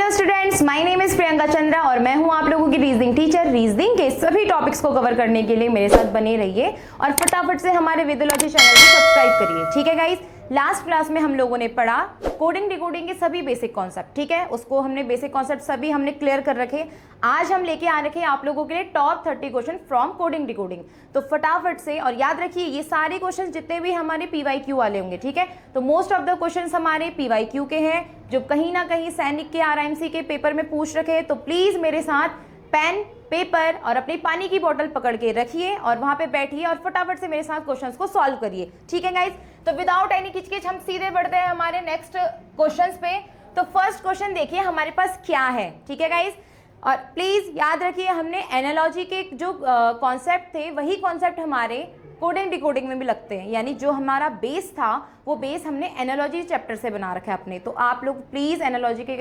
Hello students, my name is Priyanka Chandra और मैं हूं आप लोगों की रीजनिंग टीचर। रीजनिंग के सभी टॉपिक्स को कवर करने के लिए मेरे साथ बने रहिए और फटाफट से हमारे विद्योलॉजी चैनल को सब्सक्राइब करिए। ठीक है गाइस, लास्ट क्लास में हम लोगों ने पढ़ा कोडिंग डिकोडिंग के सभी बेसिक कॉन्सेप्ट। ठीक है, उसको हमने बेसिक कॉन्सेप्ट सभी हमने क्लियर कर रखे। आज हम लेके आ रखे हैं आप लोगों के लिए top 30 question from coding decoding. तो फटाफट से, और याद रखिए ये सारे क्वेश्चन जितने भी हमारे पीवाईक्यू वाले होंगे, ठीक है, तो मोस्ट ऑफ द क्वेश्चन हमारे पीवाईक्यू के हैं जो कहीं ना कहीं सैनिक के आरआईएमसी के पेपर में पूछ रखे। तो प्लीज मेरे साथ पेन पेपर और अपनी पानी की बोतल पकड़ के रखिए और वहां पे बैठिए और फटाफट से मेरे साथ क्वेश्चंस को सॉल्व करिए। ठीक है गाइस, तो विदाउट एनी किचकिच हम सीधे बढ़ते हैं हमारे नेक्स्ट क्वेश्चंस पे। तो फर्स्ट क्वेश्चन देखिए हमारे पास क्या है। ठीक है गाइस, और प्लीज याद रखिए हमने एनालॉजी के जो कॉन्सेप्ट थे वही कॉन्सेप्ट हमारे कोडिंग डिकोडिंग में भी लगते हैं, यानी जो हमारा बेस था वो बेस हमने एनालॉजी चैप्टर से बना रखा है अपने। तो आप लोग प्लीज एनालॉजी के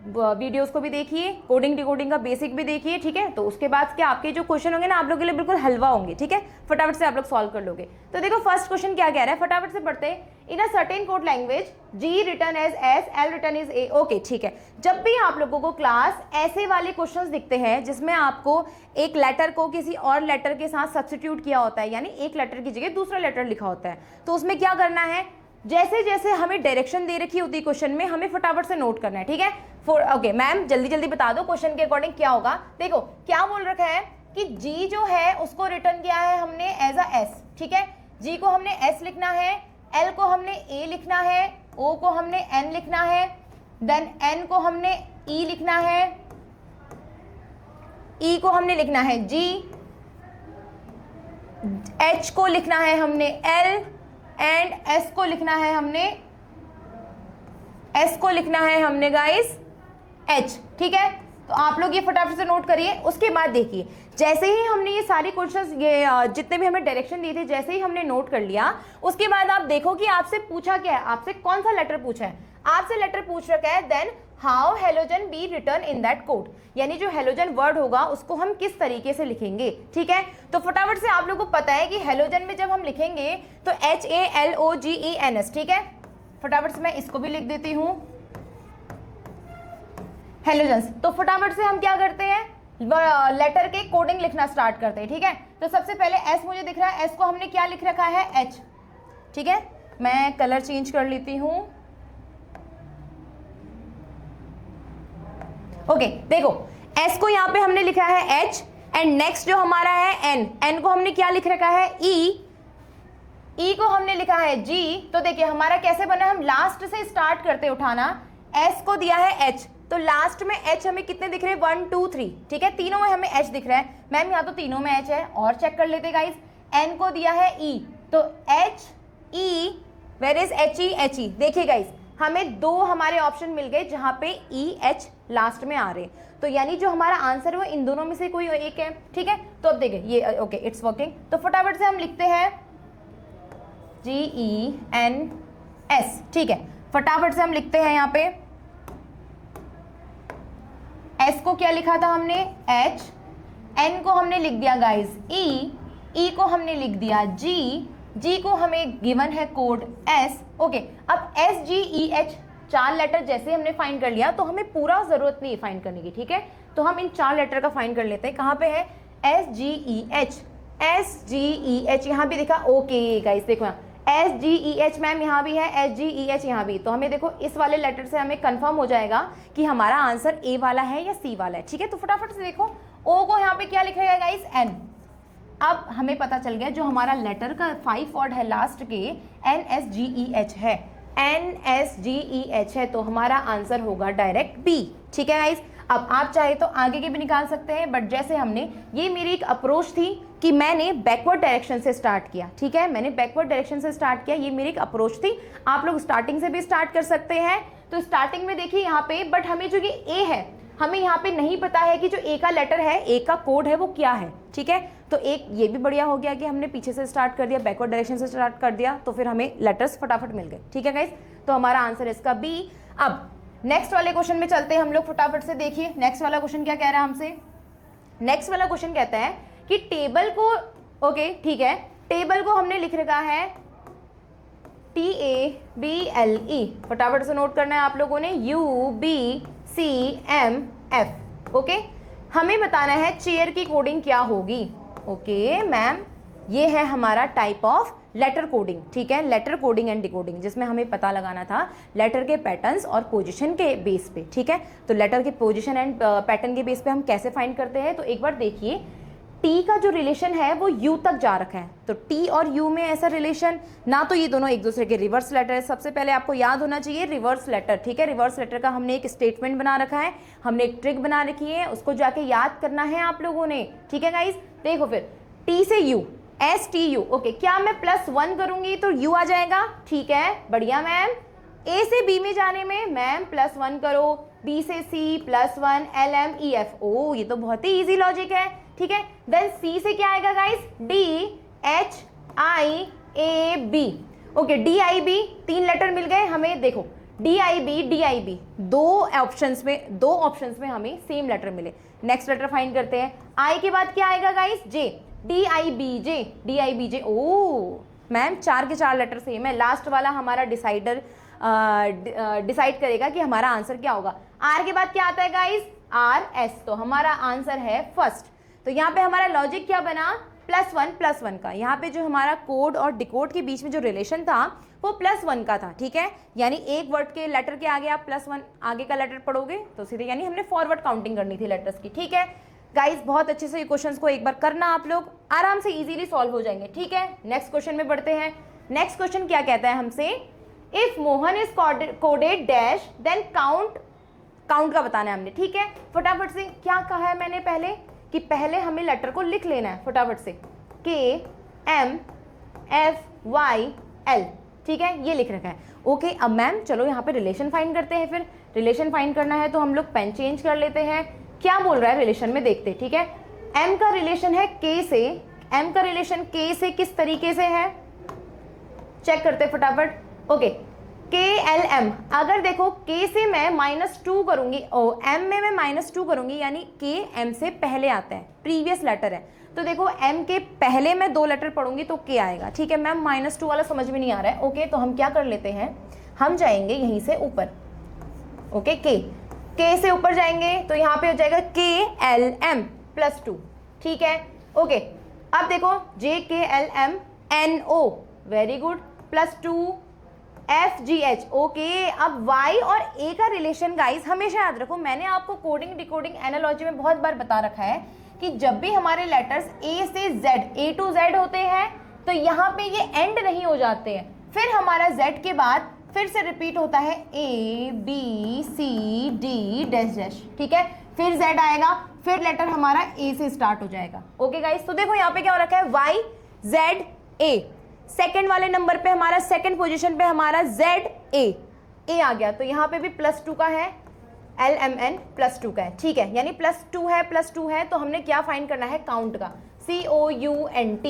वीडियोस को भी देखिए, कोडिंग डिकोडिंग का बेसिक भी देखिए। ठीक है, तो उसके बाद क्या आपके जो क्वेश्चन होंगे ना आप लोगों के लिए बिल्कुल हलवा होंगे। ठीक है, फटाफट से आप लोग सॉल्व कर लोगे। तो देखो फर्स्ट क्वेश्चन क्या कह रहा है, फटाफट से पढ़ते हैं। In a certain code language G written as S, L written is A. Okay ठीक है, जब भी आप लोगों को क्लास ऐसे वाले क्वेश्चंस दिखते हैं जिसमें आपको एक लेटर को किसी और लेटर के साथ सब्स्टिट्यूट किया होता है, यानी एक लेटर की जगह दूसरा लेटर लिखा होता है, तो उसमें क्या करना है, जैसे जैसे हमें डायरेक्शन दे रखी होती है क्वेश्चन में, हमें फटाफट से नोट करना है। ठीक है, ओके मैम जल्दी जल्दी बता दो क्वेश्चन के अकॉर्डिंग क्या होगा। देखो क्या बोल रखा है कि जी जो है उसको रिटर्न किया है हमने एज अ एस। ठीक है, जी को हमने एस लिखना है, एल को हमने ए लिखना है, ओ को हमने एन लिखना है, देन एन को हमने ई लिखना है, ई को हमने लिखना है जी, एच को लिखना है हमने एल, एंड एस को लिखना है हमने, एस को लिखना है हमने गाइस एच। ठीक है, तो आप लोग ये फटाफट से नोट करिए। उसके बाद देखिए जैसे ही हमने ये सारे क्वेश्चंस, ये जितने भी हमें डायरेक्शन दिए थे, जैसे ही हमने नोट कर लिया, उसके बाद आप देखो कि आपसे पूछा क्या है, आपसे कौन सा लेटर पूछा है। आपसे लेटर पूछ रखा है then how halogen be return in that code, यानी जो हेलोजन वर्ड होगा उसको हम किस तरीके से लिखेंगे। ठीक है, तो फटाफट से आप लोगों को पता है कि हेलोजन में जब हम लिखेंगे तो HALOGENS। ठीक है, फटाफट से मैं इसको भी लिख देती हूं हेलोजेंस। तो फटाफट से हम क्या करते हैं, लेटर के कोडिंग लिखना स्टार्ट करते हैं। ठीक है, तो सबसे पहले एस मुझे दिख रहा है, एस को हमने क्या लिख रखा है एच। ठीक है, मैं कलर चेंज कर लेती हूं। ओके देखो एस को यहां पे हमने लिखा है एच, एंड नेक्स्ट जो हमारा है एन, एन को हमने क्या लिख रखा है ई, ई को हमने लिखा है जी। तो देखिए हमारा कैसे बना, हम लास्ट से स्टार्ट करते उठाना, एस को दिया है एच, तो लास्ट में एच हमें कितने दिख रहे हैं 1 2 3। ठीक है, तीनों में हमें एच दिख रहा है। मैम यहाँ तो तीनों में एच है, और चेक कर लेते गाइस। एन को दिया है ई, तो H E, where is H E. देखिए गाइस हमें दो हमारे ऑप्शन मिल गए जहां पे ई एच लास्ट में आ रहे, तो यानी जो हमारा आंसर है वो इन दोनों में से कोई एक है। ठीक है, तो अब देखिए ये ओके इट्स वर्किंग। तो फटाफट से हम लिखते हैं GENS। ठीक है, फटाफट से हम लिखते हैं यहाँ पे एस को क्या लिखा था हमने एच, एन को हमने लिख दिया गाइस ई, ई को हमने लिख दिया जी, जी को हमें गिवन है कोड एस। ओके, अब SGEH 4 लेटर जैसे हमने फाइंड कर लिया, तो हमें पूरा जरूरत नहीं है फाइंड करने की। ठीक है, तो हम इन 4 लेटर का फाइंड कर लेते हैं। कहाँ पे है SGEH, SGEH यहाँ भी दिखा। ओके गाइस देखो यहाँ SGEH मैम यहाँ भी है, SGEH यहाँ भी, तो हमें देखो इस वाले लेटर से हमें कंफर्म हो जाएगा कि हमारा आंसर ए वाला है या सी वाला है। ठीक है, तो फटाफट से देखो ओ को यहाँ पे क्या लिखा है गाइस एन। अब हमें पता चल गया जो हमारा लेटर का 5 वर्ड है लास्ट के NSGEH है, NSGEH है, तो हमारा आंसर होगा डायरेक्ट बी। ठीक है गाइस, अब आप चाहे तो आगे के भी निकाल सकते हैं, बट जैसे हमने, ये मेरी एक अप्रोच थी कि मैंने बैकवर्ड डायरेक्शन से स्टार्ट किया। ठीक है, मैंने बैकवर्ड डायरेक्शन से स्टार्ट किया, ये मेरी एक अप्रोच थी। आप लोग स्टार्टिंग से भी स्टार्ट कर सकते हैं। तो स्टार्टिंग में देखिए यहाँ पे, बट हमें जो ये ए है, हमें यहाँ पे नहीं पता है कि जो ए का लेटर है, ए का कोड है वो क्या है। ठीक है, तो एक ये भी बढ़िया हो गया कि हमने पीछे से स्टार्ट कर दिया, बैकवर्ड डायरेक्शन से स्टार्ट कर दिया, तो फिर हमें लेटर्स फटाफट मिल गए। ठीक है गाइस, तो हमारा आंसर इसका बी। अब नेक्स्ट वाले क्वेश्चन में चलते हैं हम लोग, फटाफट से देखिए नेक्स्ट वाला क्वेश्चन क्या कह रहा है हमसे। नेक्स्ट वाला क्वेश्चन कहता है कि टेबल को, ओके ठीक है, टेबल को हमने लिख रखा है TABLE, फटाफट से नोट करना है आप लोगों ने, UB CMF। ओके, हमें बताना है चेयर की कोडिंग क्या होगी। ओके मैम, ये है हमारा टाइप ऑफ लेटर कोडिंग, ठीक है, लेटर कोडिंग एंड डिकोडिंग, जिसमें हमें पता लगाना था लेटर के पैटर्न्स और पोजीशन के बेस पे, ठीक है। तो लेटर के पोजीशन एंड पैटर्न के बेस पे हम कैसे फाइंड करते हैं, तो एक बार देखिए, टी का जो रिलेशन है वो यू तक जा रखा है, तो टी और यू में ऐसा रिलेशन ना, तो ये दोनों एक दूसरे के रिवर्स लेटर है। सबसे पहले आपको याद होना चाहिए रिवर्स लेटर, ठीक है। रिवर्स लेटर का हमने एक स्टेटमेंट बना रखा है, हमने एक ट्रिक बना रखी है, उसको जाके याद करना है आप लोगों ने, ठीक है गाइज। देखो फिर टी से यू, STU, ओके, क्या मैं +1 करूंगी तो यू आ जाएगा, ठीक है, बढ़िया मैम। ए से बी में जाने में मैम +1 करो, बी से सी +1, LMEF, ओ ये तो बहुत ही इजी लॉजिक है, ठीक है। देन सी से क्या आएगा guys, DHIAB, okay, DIB, 3 letter मिल गए हमें। देखो DIB दो ऑप्शंस में हमें सेम लेटर मिले। नेक्स्ट लेटर फाइंड करते हैं, आई के बाद क्या आएगा guys, J, DIBJ, oh ma'am 4 के 4 लेटर सेम है। लास्ट वाला हमारा डिसाइड करेगा कि हमारा आंसर क्या होगा। आर के बाद क्या आता है गाइस, RS, तो हमारा आंसर है फर्स्ट। तो यहाँ पे हमारा लॉजिक क्या बना, +1 का। यहाँ पे जो हमारा कोड और डिकोड के बीच में जो रिलेशन था वो +1 का था, ठीक है। यानी एक वर्ड के लेटर के आगे आप +1 आगे का लेटर पढ़ोगे तो सीधे, यानी हमने फॉरवर्ड काउंटिंग करनी थी लेटर्स की, ठीक है गाइस। बहुत अच्छे से ये क्वेश्चंस को एक बार करना, आप लोग आराम से इजीली सॉल्व हो जाएंगे, ठीक है। नेक्स्ट क्वेश्चन में बढ़ते हैं। नेक्स्ट क्वेश्चन क्या कहता है हमसे, if Mohan is coded dash then count का बताना है हमने, ठीक है। फटाफट से क्या कहा है मैंने पहले, कि पहले हमें लेटर को लिख लेना है फटाफट से, KMFYL, ठीक है, ये लिख रखा है। ओके, अब मैम चलो यहाँ पे रिलेशन फाइंड करते हैं। फिर रिलेशन फाइंड करना है तो हम लोग पेन चेंज कर लेते हैं। क्या बोल रहा है रिलेशन में देखते हैं, ठीक है। M का रिलेशन है K से, M का रिलेशन K से किस तरीके से है, चेक करते हैं फटाफट। ओके, KLM, अगर देखो K से मैं -2 करूंगी, M में मैं -2 करूंगी, यानी K M से पहले आता है, प्रीवियस लेटर है। तो देखो M के पहले मैं 2 लेटर पढ़ूंगी तो K आएगा, ठीक है। मैम -2 वाला समझ में नहीं आ रहा है। ओके, तो हम क्या कर लेते हैं, हम जाएंगे यहीं से ऊपर। ओके, K से ऊपर जाएंगे तो यहाँ पे हो जाएगा KLM +2, ठीक है। ओके, अब देखो JKLM NO, very good, +2 FGH, okay. अब Y और A का रिलेशन गाइस हमेशा याद रखो, मैंने आपको कोडिंग डिकोडिंग एनालॉजी में बहुत बार बता रखा है कि जब भी हमारे लेटर्स A से Z, A to Z होते हैं तो यहाँ पे ये एंड नहीं हो जाते हैं, फिर हमारा Z के बाद फिर से रिपीट होता है ABCD-, ठीक है। फिर Z आएगा, फिर लेटर हमारा A से स्टार्ट हो जाएगा। ओके गाइस, तो देखो यहाँ पे क्या हो रखा है, YZA, सेकेंड वाले नंबर पे हमारा, सेकेंड पोजीशन पे हमारा ZA आ गया, तो यहाँ पे भी +2 का है, LMN +2 का है, ठीक है। यानी +2 है तो हमने क्या फाइंड करना है, काउंट का, COUNT,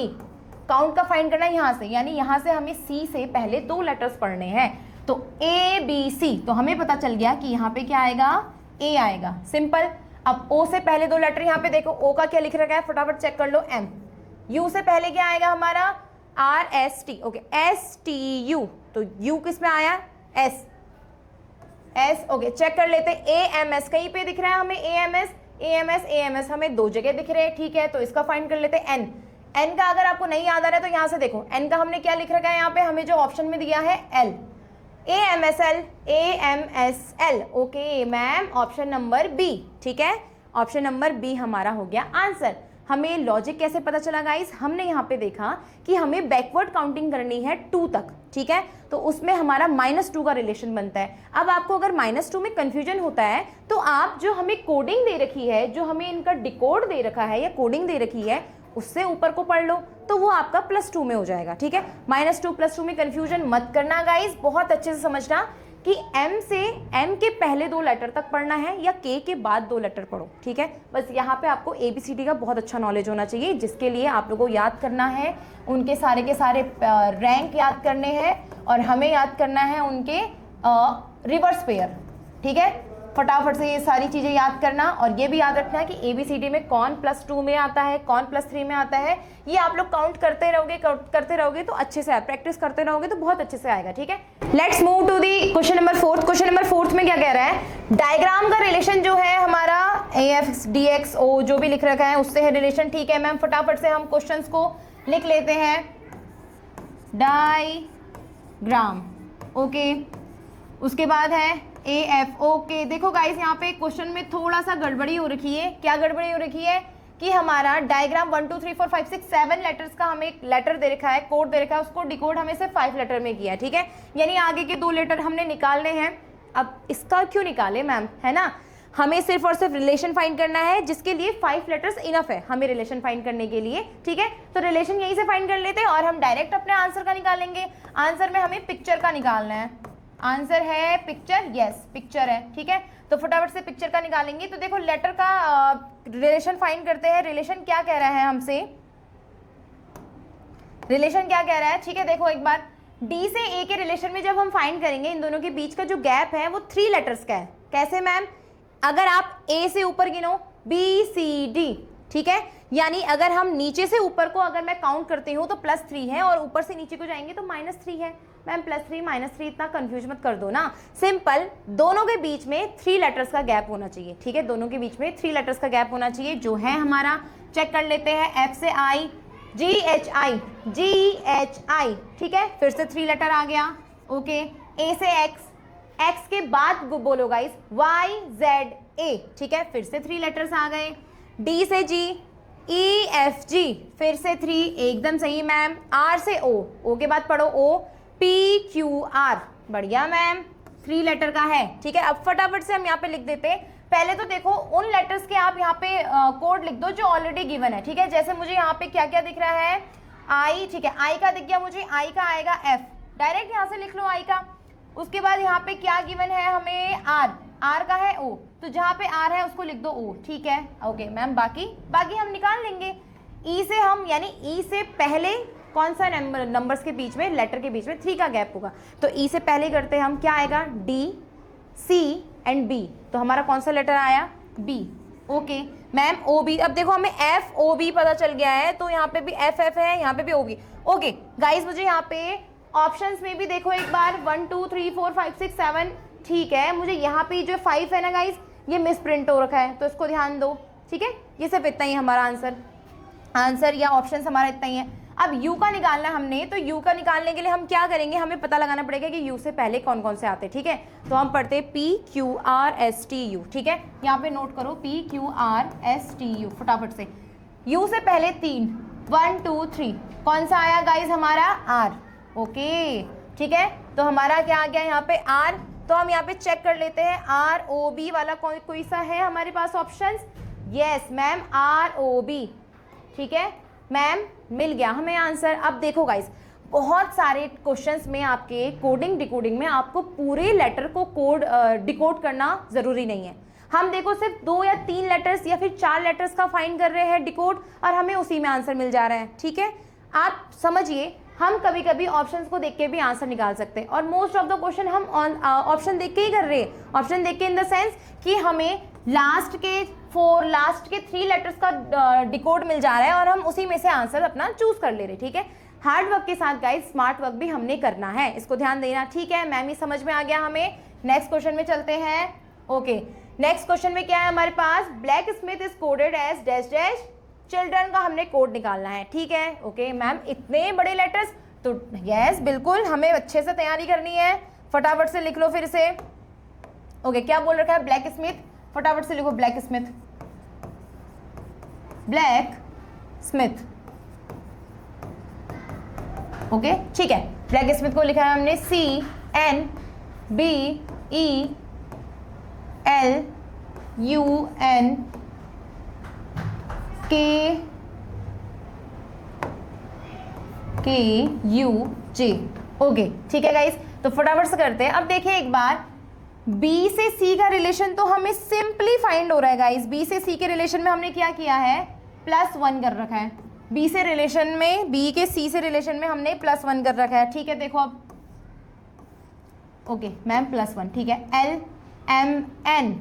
काउंट का फाइंड करना है यहाँ से, यानी यहाँ से हमें C से पहले 2 लेटर्स पढ़ने हैं, तो ABC, तो हमें पता चल गया कि यहाँ पे क्या आएगा, A आएगा, सिंपल। अब O से पहले 2 लेटर, यहाँ पे देखो O का क्या लिख रखा है, फटाफट चेक कर लो, M। U से पहले क्या आएगा हमारा, RST, ओके, STU, तो U किस में आया, S, ओके, चेक कर लेते हैं। AMS कहीं पे दिख रहा है हमें, AMS हमें 2 जगह दिख रहे हैं, ठीक है। तो इसका फाइंड कर लेते हैं। N का अगर आपको नहीं याद आ रहा है तो यहाँ से देखो, N का हमने क्या लिख रखा है, यहाँ पे हमें जो ऑप्शन में दिया है L, AMSL, okay ma'am, option number B, ठीक है, ऑप्शन नंबर B हमारा हो गया आंसर। हमें लॉजिक कैसे पता चला गाइस, हमने यहाँ पे देखा कि हमें बैकवर्ड काउंटिंग करनी है 2 तक, ठीक है, तो उसमें हमारा -2 का रिलेशन बनता है। अब आपको अगर -2 में कंफ्यूजन होता है तो आप जो हमें कोडिंग दे रखी है, जो हमें इनका डिकोड दे रखा है या कोडिंग दे रखी है, उससे ऊपर को पढ़ लो तो वो आपका +2 में हो जाएगा, ठीक है। -2 +2 में कंफ्यूजन मत करना गाइस, बहुत अच्छे से समझना कि M से M के पहले 2 लेटर तक पढ़ना है या K के बाद 2 लेटर पढ़ो, ठीक है। बस यहाँ पे आपको ABCD का बहुत अच्छा नॉलेज होना चाहिए, जिसके लिए आप लोगों को याद करना है उनके सारे के सारे रैंक याद करने हैं और हमें याद करना है उनके रिवर्स पेयर, ठीक है। फटाफट से ये सारी चीज़ें याद करना और ये भी याद रखना है कि ABCD में कौन +2 में आता है, कौन +3 में आता है। ये आप लोग काउंट करते रहोगे तो अच्छे से, प्रैक्टिस करते रहोगे तो बहुत अच्छे से आएगा, ठीक है। Let's move to the question number 4। Question number 4 में क्या कह रहा है, डायग्राम का रिलेशन जो है हमारा AF DX O जो भी लिख रखा है उससे है रिलेशन, ठीक है मैम। फटाफट से हम क्वेश्चन को लिख लेते हैं, डायग्राम, ओके। उसके बाद है AF, ओके। देखो गाइस यहाँ पे क्वेश्चन में थोड़ा सा गड़बड़ी हो रखी है। क्या गड़बड़ी हो रखी है कि हमारा डायग्राम 1 2 3 4 5 6 7 लेटर्स का हमें एक लेटर दे रखा है, कोड दे रखा है, उसको डिकोड हमें सिर्फ 5 लेटर में किया है, ठीक है। यानी आगे के 2 लेटर हमने निकालने हैं। अब इसका क्यों निकाले मैम, है ना, हमें सिर्फ और सिर्फ रिलेशन फाइंड करना है जिसके लिए 5 लेटर्स इनफ है हमें रिलेशन फाइंड करने के लिए, ठीक है। तो रिलेशन यहीं से फाइंड कर लेते हैं और हम डायरेक्ट अपने आंसर का निकालेंगे। आंसर में हमें पिक्चर का निकालना है, आंसर है पिक्चर, यस पिक्चर है, ठीक है। तो फटाफट से पिक्चर का निकालेंगे। तो देखो लेटर का रिलेशन फाइंड करते हैं। रिलेशन क्या कह रहा है हमसे, रिलेशन क्या कह रहा है, ठीक है। देखो एक बार डी से ए के रिलेशन में जब हम फाइंड करेंगे इन दोनों के बीच का जो गैप है वो 3 लेटर्स का है। कैसे मैम, अगर आप ए से ऊपर गिनो BCD, ठीक है, यानी अगर हम नीचे से ऊपर को अगर मैं काउंट करती हूँ तो +3 है और ऊपर से नीचे को जाएंगे तो -3 है। मैम +3 -3 इतना कंफ्यूज मत कर दो ना, सिंपल दोनों के बीच में 3 लेटर्स का गैप होना चाहिए, ठीक है। दोनों के बीच में 3 लेटर्स का गैप होना चाहिए जो है हमारा, चेक कर लेते हैं। F से I, GHI, ठीक है, फिर से 3 लेटर आ गया, ओके। A से X के बाद बोलो गाइस YZA, ठीक है, फिर से 3 लेटर्स आ गए। D से G, EFG, फिर से 3, एकदम सही मैम। R से O के बाद पढ़ो OPQR, बढ़िया मैम, 3 लेटर का है, ठीक है। अब फटाफट से हम यहाँ पे लिख देते हैं। पहले तो देखो उन लेटर्स के आप यहाँ पे कोड लिख दो जो ऑलरेडी गिवन है, ठीक है। जैसे मुझे यहाँ पे क्या क्या दिख रहा है, I, ठीक है, I का दिख गया मुझे, I का आएगा F, डायरेक्ट यहाँ से लिख लो I का। उसके बाद यहाँ पे क्या गिवन है हमें, R का है O, तो जहाँ पे R है उसको लिख दो O, ठीक है, ओके मैम। बाकी हम निकाल लेंगे। E से हम, यानी E से पहले कौन सा नंबर्स के बीच में, लेटर के बीच में 3 का गैप होगा, तो E से पहले करते हैं हम, क्या आएगा D, C एंड B, तो हमारा कौन सा लेटर आया, B, ओके मैम। OB, अब देखो हमें FOB पता चल गया है, तो यहाँ पे भी FF है, यहाँ पे भी OB, ओके गाइज। मुझे यहाँ पे ऑप्शंस में भी देखो एक बार 1 2 3 4 5 6 7, ठीक है। मुझे यहाँ पे जो 5 है ना गाइज, ये मिस प्रिंट हो रखा है, तो इसको ध्यान दो, ठीक है। ये सिर्फ इतना ही हमारा आंसर या ऑप्शन हमारा इतना ही है। अब U का निकालना हमने, तो U का निकालने के लिए हम क्या करेंगे, हमें पता लगाना पड़ेगा कि U से पहले कौन कौन से आते हैं, ठीक है। तो हम पढ़ते हैं PQRSTU, ठीक है, यहाँ पे नोट करो PQRSTU, फटाफट से। U से पहले 3, 1 2 3, कौन सा आया गाइज हमारा, R, ओके, ठीक है। तो हमारा क्या आ गया यहाँ पे R, तो हम यहाँ पे चेक कर लेते हैं ROB वाला कोई सा है हमारे पास ऑप्शंस, यस मैम ROB, ठीक है मैम, मिल गया हमें आंसर। अब देखो गाइस, बहुत सारे क्वेश्चंस में आपके कोडिंग डिकोडिंग में आपको पूरे लेटर को डिकोड करना ज़रूरी नहीं है। हम देखो सिर्फ 2 या 3 लेटर्स या फिर 4 लेटर्स का फाइंड कर रहे हैं डिकोड और हमें उसी में आंसर मिल जा रहा है, ठीक है। आप समझिए, हम कभी कभी ऑप्शंस को देख के भी आंसर निकाल सकते हैं और मोस्ट ऑफ द क्वेश्चन हम ऑप्शन देख के ही कर रहे हैं। ऑप्शन देख के इन द सेंस कि हमें लास्ट के 3 लेटर्स का डिकोड मिल जा रहा है और हम उसी में से आंसर अपना चूज कर ले रहे हैं, ठीक है। हार्ड वर्क के साथ गाइस स्मार्ट वर्क भी हमने करना है, इसको ध्यान देना, ठीक है मैम, ये समझ में आ गया हमें। नेक्स्ट क्वेश्चन में चलते हैं, ओके। नेक्स्ट क्वेश्चन में क्या है हमारे पास, black smith is coded as dash dash, children का हमने कोड निकालना है, ठीक है, ओके मैम। इतने बड़े लेटर्स, तो यस बिल्कुल हमें अच्छे से तैयारी करनी है, फटाफट से लिख लो फिर से, ओके। क्या बोल रखा है, ब्लैक स्मिथ, फटाफट से लिखो ब्लैक स्मिथ, ओके, ठीक है। ब्लैक स्मिथ को लिखा है हमने CNBELUNKUJ, ओके, ठीक है गाइस। तो फटाफट से करते हैं। अब देखिए एक बार, B से C का रिलेशन तो हमें सिंपली फाइंड हो रहा है गाइस। B से C के रिलेशन में हमने क्या किया है, +1 कर रखा है। B से रिलेशन में, B के C से रिलेशन में हमने +1 कर रखा है, ठीक है। देखो अब, ओके मैम +1, ठीक है। MN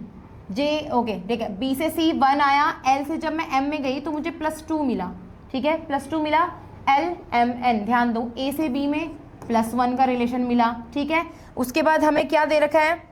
J, ओके ठीक है, B से C 1 आया, L से जब मैं M में गई तो मुझे +2 मिला, ठीक है, +2 मिला, LMN, ध्यान दो A से B में +1 का रिलेशन मिला, ठीक है। उसके बाद हमें क्या दे रखा है,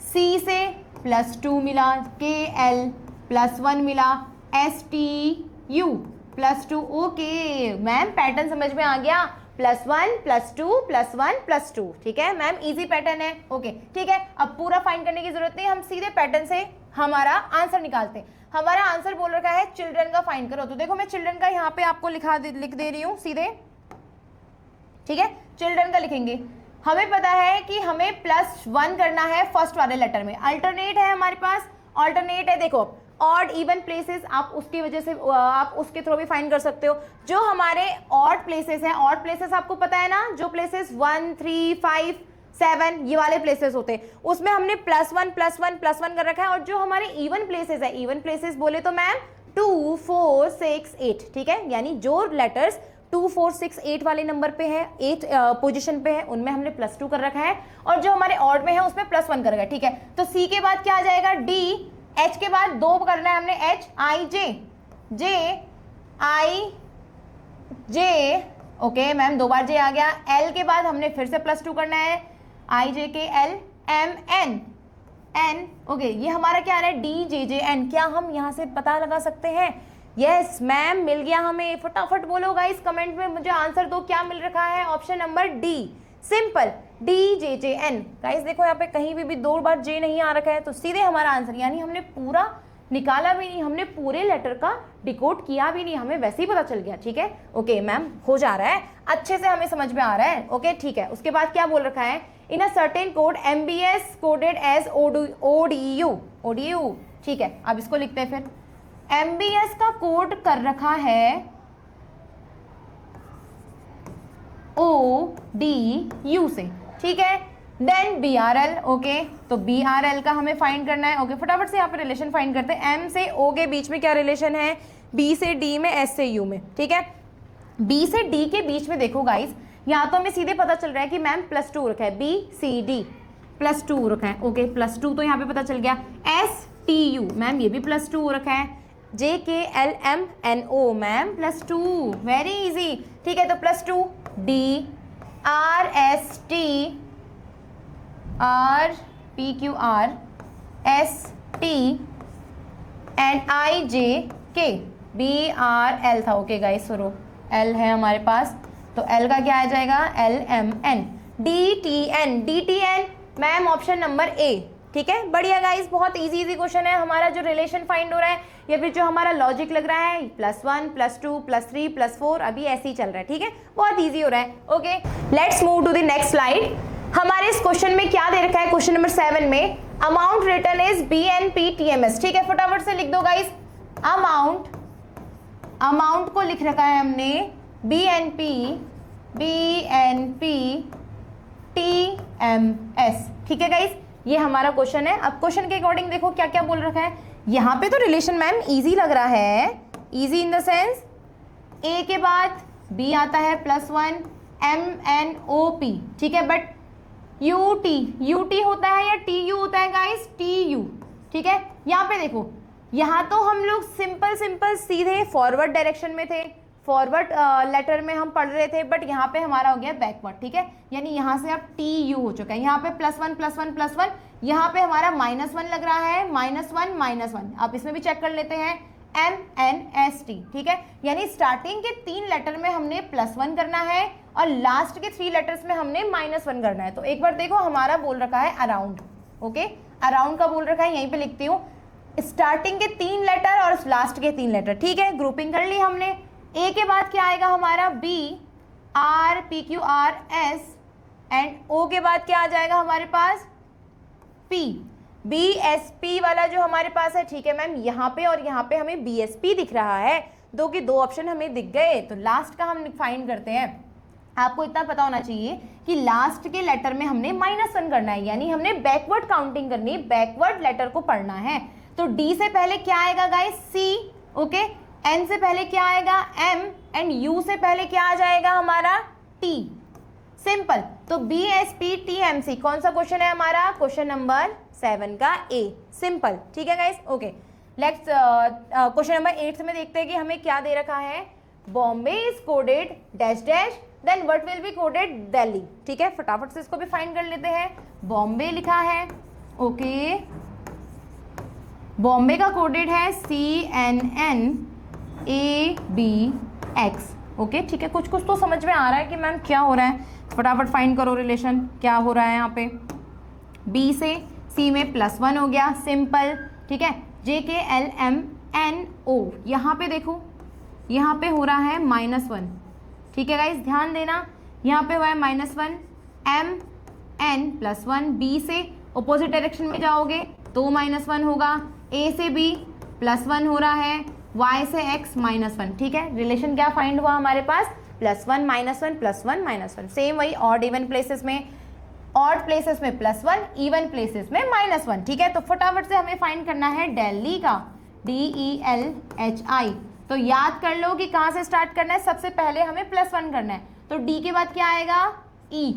C से +2 मिला, KL +1 मिला, STU +2, ओके मैम पैटर्न समझ में आ गया, +1 +2 +1 +2, ठीक है मैम, इजी पैटर्न है, ओके ठीक है। अब पूरा फाइंड करने की जरूरत नहीं, हम सीधे पैटर्न से हमारा आंसर निकालते हैं। हमारा आंसर बोल रखा है चिल्ड्रन का फाइंड करो, तो देखो मैं चिल्ड्रन का यहाँ पे आपको लिख दे रही हूँ सीधे, ठीक है, चिल्ड्रन का लिखेंगे। हमें पता है कि हमें +1 करना है फर्स्ट वाले लेटर में, अल्टरनेट है हमारे पास, अल्टरनेट है, देखो ऑड इवन प्लेसेस आप उसकी वजह से आप उसके थ्रू भी फाइंड कर सकते हो। जो हमारे ऑड प्लेसेस हैं, ऑड प्लेसेस आपको पता है ना, जो प्लेसेस 1 3 5 7 ये वाले प्लेसेस होते हैं, उसमें हमने +1 +1 +1 कर रखा है। और जो हमारे इवन प्लेसेस है, इवन प्लेसेस बोले तो मैम 2 4 6 8, ठीक है, यानी जो लेटर्स 2 4 6 8 वाले नंबर पे है, 8 पोजीशन पे है, उनमें हमने +2 कर रखा है, और जो हमारे ऑड में है उसमें +1 कर रखा है, ठीक है। तो C के बाद क्या आ जाएगा, D, H के बाद 2 करना है हमने, H I J I J, okay ma'am 2 bar J आ गया। L के बाद हमने फिर से +2 करना है, I J K L M N, okay ये हमारा क्या आ रहा है, D J J N, क्या हम यहाँ से पता लगा सकते हैं, यस मैम मिल गया हमें, फटाफट बोलो गाइस कमेंट में मुझे आंसर दो, क्या मिल रखा है, option number D, simple D J J N। Guys देखो यहाँ पे कहीं भी 2 बार J नहीं आ रखा है, तो सीधे हमारा आंसर, यानी हमने पूरा निकाला भी नहीं, हमने पूरे लेटर का डिकोड किया भी नहीं, हमें वैसे ही पता चल गया, ठीक है, ओके मैम हो जा रहा है, अच्छे से हमें समझ में आ रहा है, ओके ठीक है। उसके बाद क्या बोल रखा है, in a certain code MBS coded as ODU, ठीक है। अब इसको लिखते हैं फिर, MBS का कोड कर रखा है ODU से, ठीक है, देन BRL, ओके, तो BRL का हमें फाइंड करना है, ओके फटाफट से यहाँ पे रिलेशन फाइंड करते हैं। M से O के बीच में क्या रिलेशन है, B से D में, S से U में, ठीक है। B से D के बीच में देखो गाइस, यहाँ तो हमें सीधे पता चल रहा है कि मैम +2 रखा है, BCD +2 रखा है, ओके +2 तो यहाँ पे पता चल गया। STU मैम ये भी +2 रखा है, JKLMNO मैम +2, वेरी इजी, ठीक है, तो +2 D RST RPQR ST and IJK BRL था, ओके गाइस सुनो L है हमारे पास, तो L का क्या आ जाएगा, LMN DTN ma'am option number A, ठीक है, बढ़िया गाइस, बहुत इजी क्वेश्चन है। हमारा जो रिलेशन फाइंड हो रहा है या फिर जो हमारा लॉजिक लग रहा है, +1 +2 +3 +4 अभी ऐसे ही चल रहा है, ठीक है, बहुत इजी हो रहा है, okay. Let's move to the next slide. हमारे इस क्वेश्चन में क्या दे रखा है, क्वेश्चन नंबर 7 में अमाउंट रिटर्न इज BNP-TMS, ठीक है, फटाफट से लिख दो गाइस, अमाउंट को लिख रखा है हमने BNP-TMS, ठीक है गाइस, ये हमारा क्वेश्चन है। अब क्वेश्चन के अकॉर्डिंग देखो क्या क्या बोल रखा है, यहाँ पे तो रिलेशन मैम इजी लग रहा है, easy in the sense A के बाद B आता है +1 MNOP, ठीक है, बट UT होता है या TU होता है गाइस, TU, ठीक है। यहाँ पे देखो, यहाँ तो हम लोग सिंपल सीधे फॉरवर्ड डायरेक्शन में थे, फॉरवर्ड लेटर में हम पढ़ रहे थे, बट यहाँ पे हमारा हो गया बैकवर्ड, ठीक है, यानी यहाँ से अब TU हो चुका है, यहाँ पे +1 यहाँ पे हमारा -1 लग रहा है, -1 आप इसमें भी चेक कर लेते हैं, MNST, ठीक है, यानी स्टार्टिंग के 3 लेटर में हमने +1 करना है और लास्ट के 3 लेटर्स में हमने -1 करना है। तो एक बार देखो हमारा बोल रखा है अराउंड, ओके, अराउंड का बोल रखा है, यहीं पे लिखती हूँ, स्टार्टिंग के 3 लेटर और लास्ट के 3 लेटर, ठीक है, ग्रुपिंग कर ली हमने। A के बाद क्या आएगा हमारा B RPQR S and O के बाद क्या आ जाएगा हमारे पास P BSP वाला जो हमारे पास है, ठीक है मैम, यहाँ पे और यहाँ पे हमें BSP दिख रहा है, 2 के 2 ऑप्शन हमें दिख गए, तो लास्ट का हम फाइंड करते हैं। आपको इतना पता होना चाहिए कि लास्ट के लेटर में हमने -1 करना है, यानी हमने बैकवर्ड काउंटिंग करनी है, बैकवर्ड लेटर को पढ़ना है। तो D से पहले क्या आएगा गाइस, C, ओके, N से पहले क्या आएगा, M एंड U से पहले क्या आ जाएगा हमारा T, सिंपल। तो BSPTMC कौन सा क्वेश्चन है हमारा? क्वेश्चन नंबर 7 का ए, सिंपल। ठीक है guys, okay. Next question number 8 में देखते हैं कि हमें क्या दे रखा है। Bombay is coded dash dash, then what will be coded Delhi. ठीक है, फटाफट से इसको भी फाइंड कर लेते हैं। बॉम्बे लिखा है, ओके, बॉम्बे का कोडेड है CNNABX। ओके, ठीक है, कुछ कुछ तो समझ में आ रहा है कि मैम क्या हो रहा है। फटाफट फाइंड करो रिलेशन, क्या हो रहा है यहाँ पे। B से C में +1 हो गया, सिंपल। ठीक है, JKLMNO, यहाँ पे देखो, यहाँ पे हो रहा है -1। ठीक है गाइस, ध्यान देना, यहाँ पे हुआ है -1। MN+1, B से अपोजिट डायरेक्शन में जाओगे तो -1 होगा। A से B +1 हो रहा है, Y से X -1। ठीक है, रिलेशन क्या फाइंड हुआ हमारे पास? +1 -1 +1 -1। सेम वही ऑड इवन प्लेसेस में, ऑड प्लेसेस में +1, इवन प्लेसेस में -1। ठीक है, तो फटाफट से हमें फाइंड करना है दिल्ली का, DELHI। तो याद कर लो कि कहाँ से स्टार्ट करना है। सबसे पहले हमें +1 करना है, तो D के बाद क्या आएगा? E।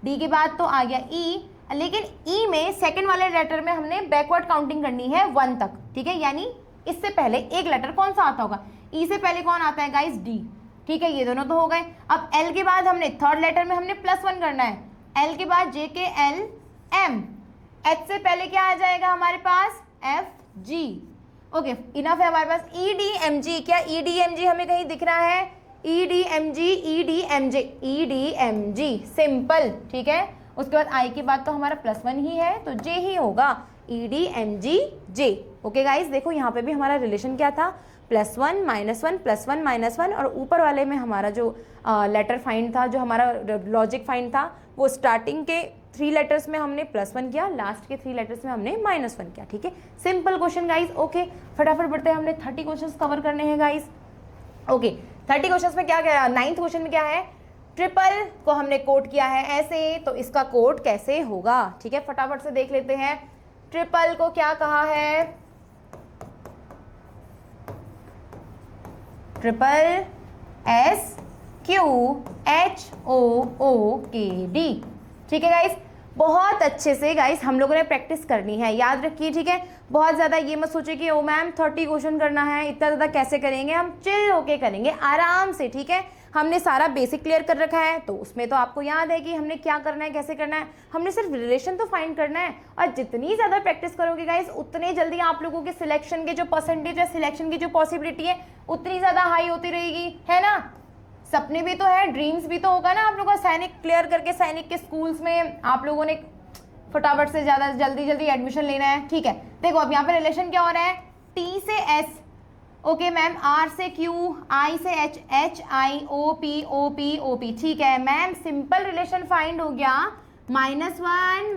D के बाद तो आ गया E, लेकिन E में सेकंड वाले लेटर में हमने बैकवर्ड काउंटिंग करनी है 1 तक। ठीक है, यानी इससे पहले एक लेटर कौन सा आता होगा? E से पहले कौन आता है गाइस? D। ठीक है, ये दोनों तो हो गए। अब L के बाद हमने थर्ड लेटर में हमने +1 करना है। L के बाद JKLM, H से पहले क्या आ जाएगा हमारे पास? FG। ओके, इनफ है हमारे पास। EDMG, क्या EDMG हमें कहीं दिख रहा है? EDMG, simple. ठीक है, उसके बाद I के बाद तो हमारा +1 ही है, तो J ही होगा, EDMG J। ओके गाइस, देखो यहाँ पे भी हमारा रिलेशन क्या था? +1 -1 +1 -1, और ऊपर वाले में हमारा जो लेटर फाइंड था, जो हमारा लॉजिक फाइंड था, वो स्टार्टिंग के 3 लेटर्स में हमने +1 किया, लास्ट के 3 लेटर्स में हमने -1 किया। ठीक है, सिंपल क्वेश्चन गाइस। ओके, फटाफट बढ़ते हैं, हमने 30 क्वेश्चंस कवर करने हैं गाइस। ओके, 30 क्वेश्चंस में क्या क्या? 9th क्वेश्चन में क्या है? ट्रिपल को हमने कोड किया है ऐसे, तो इसका कोड कैसे होगा? ठीक है, फटाफट से देख लेते हैं। ट्रिपल को क्या कहा है? Triple SQHOOKD। ठीक है गाइस, बहुत अच्छे से गाइस हम लोगों ने प्रैक्टिस करनी है, याद रखिए। ठीक है, बहुत ज़्यादा ये मत सोचिए कि ओ मैम 30 क्वेश्चन करना है, इतना ज़्यादा कैसे करेंगे। हम चिल होके करेंगे, आराम से। ठीक है, हमने सारा बेसिक क्लियर कर रखा है, तो उसमें तो आपको याद है कि हमने क्या करना है, कैसे करना है। हमने सिर्फ रिलेशन तो फाइंड करना है, और जितनी ज़्यादा प्रैक्टिस करोगे गाइस, उतने जल्दी आप लोगों के सिलेक्शन के जो परसेंटेज है, सिलेक्शन की जो पॉसिबिलिटी है, उतनी ज़्यादा हाई होती रहेगी, है ना। सपने भी तो है, ड्रीम्स भी तो होगा ना आप लोगों का। सैनिक क्लियर करके सैनिक के स्कूल्स में आप लोगों ने फटाफट से ज़्यादा जल्दी एडमिशन लेना है। ठीक है, देखो अब यहाँ पे रिलेशन क्या हो रहा है? T से S, ओके मैम, R से Q, I से H, HIOP। ठीक है मैम, सिंपल रिलेशन फाइंड हो गया। -1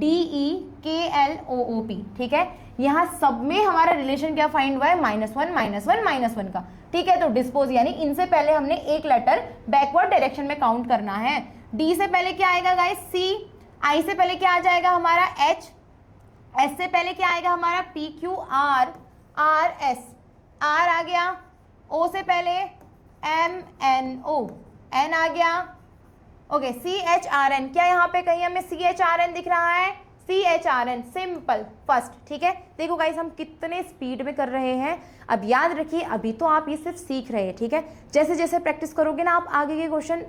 DEKLOOP। ठीक है, यहाँ सब में हमारा रिलेशन क्या फाइंड हुआ है? -1 का। ठीक है, तो डिस्पोज, यानी इनसे पहले हमने एक लेटर बैकवर्ड डायरेक्शन में काउंट करना है। D से पहले क्या आएगा गाइस? C। I से पहले क्या आ जाएगा हमारा? H। S से पहले क्या आएगा हमारा? PQR S। R आ गया। O से पहले MNO, N आ गया। ओके, CHRN, क्या यहाँ पे कहीं हमें CHRN दिख रहा है? CHRN, simple, first. ठीक है, देखो गाइस हम कितने स्पीड में कर रहे हैं। अब याद रखिए, अभी तो आप ये सिर्फ सीख रहे हैं। ठीक है, जैसे जैसे प्रैक्टिस करोगे ना, आप आगे के क्वेश्चन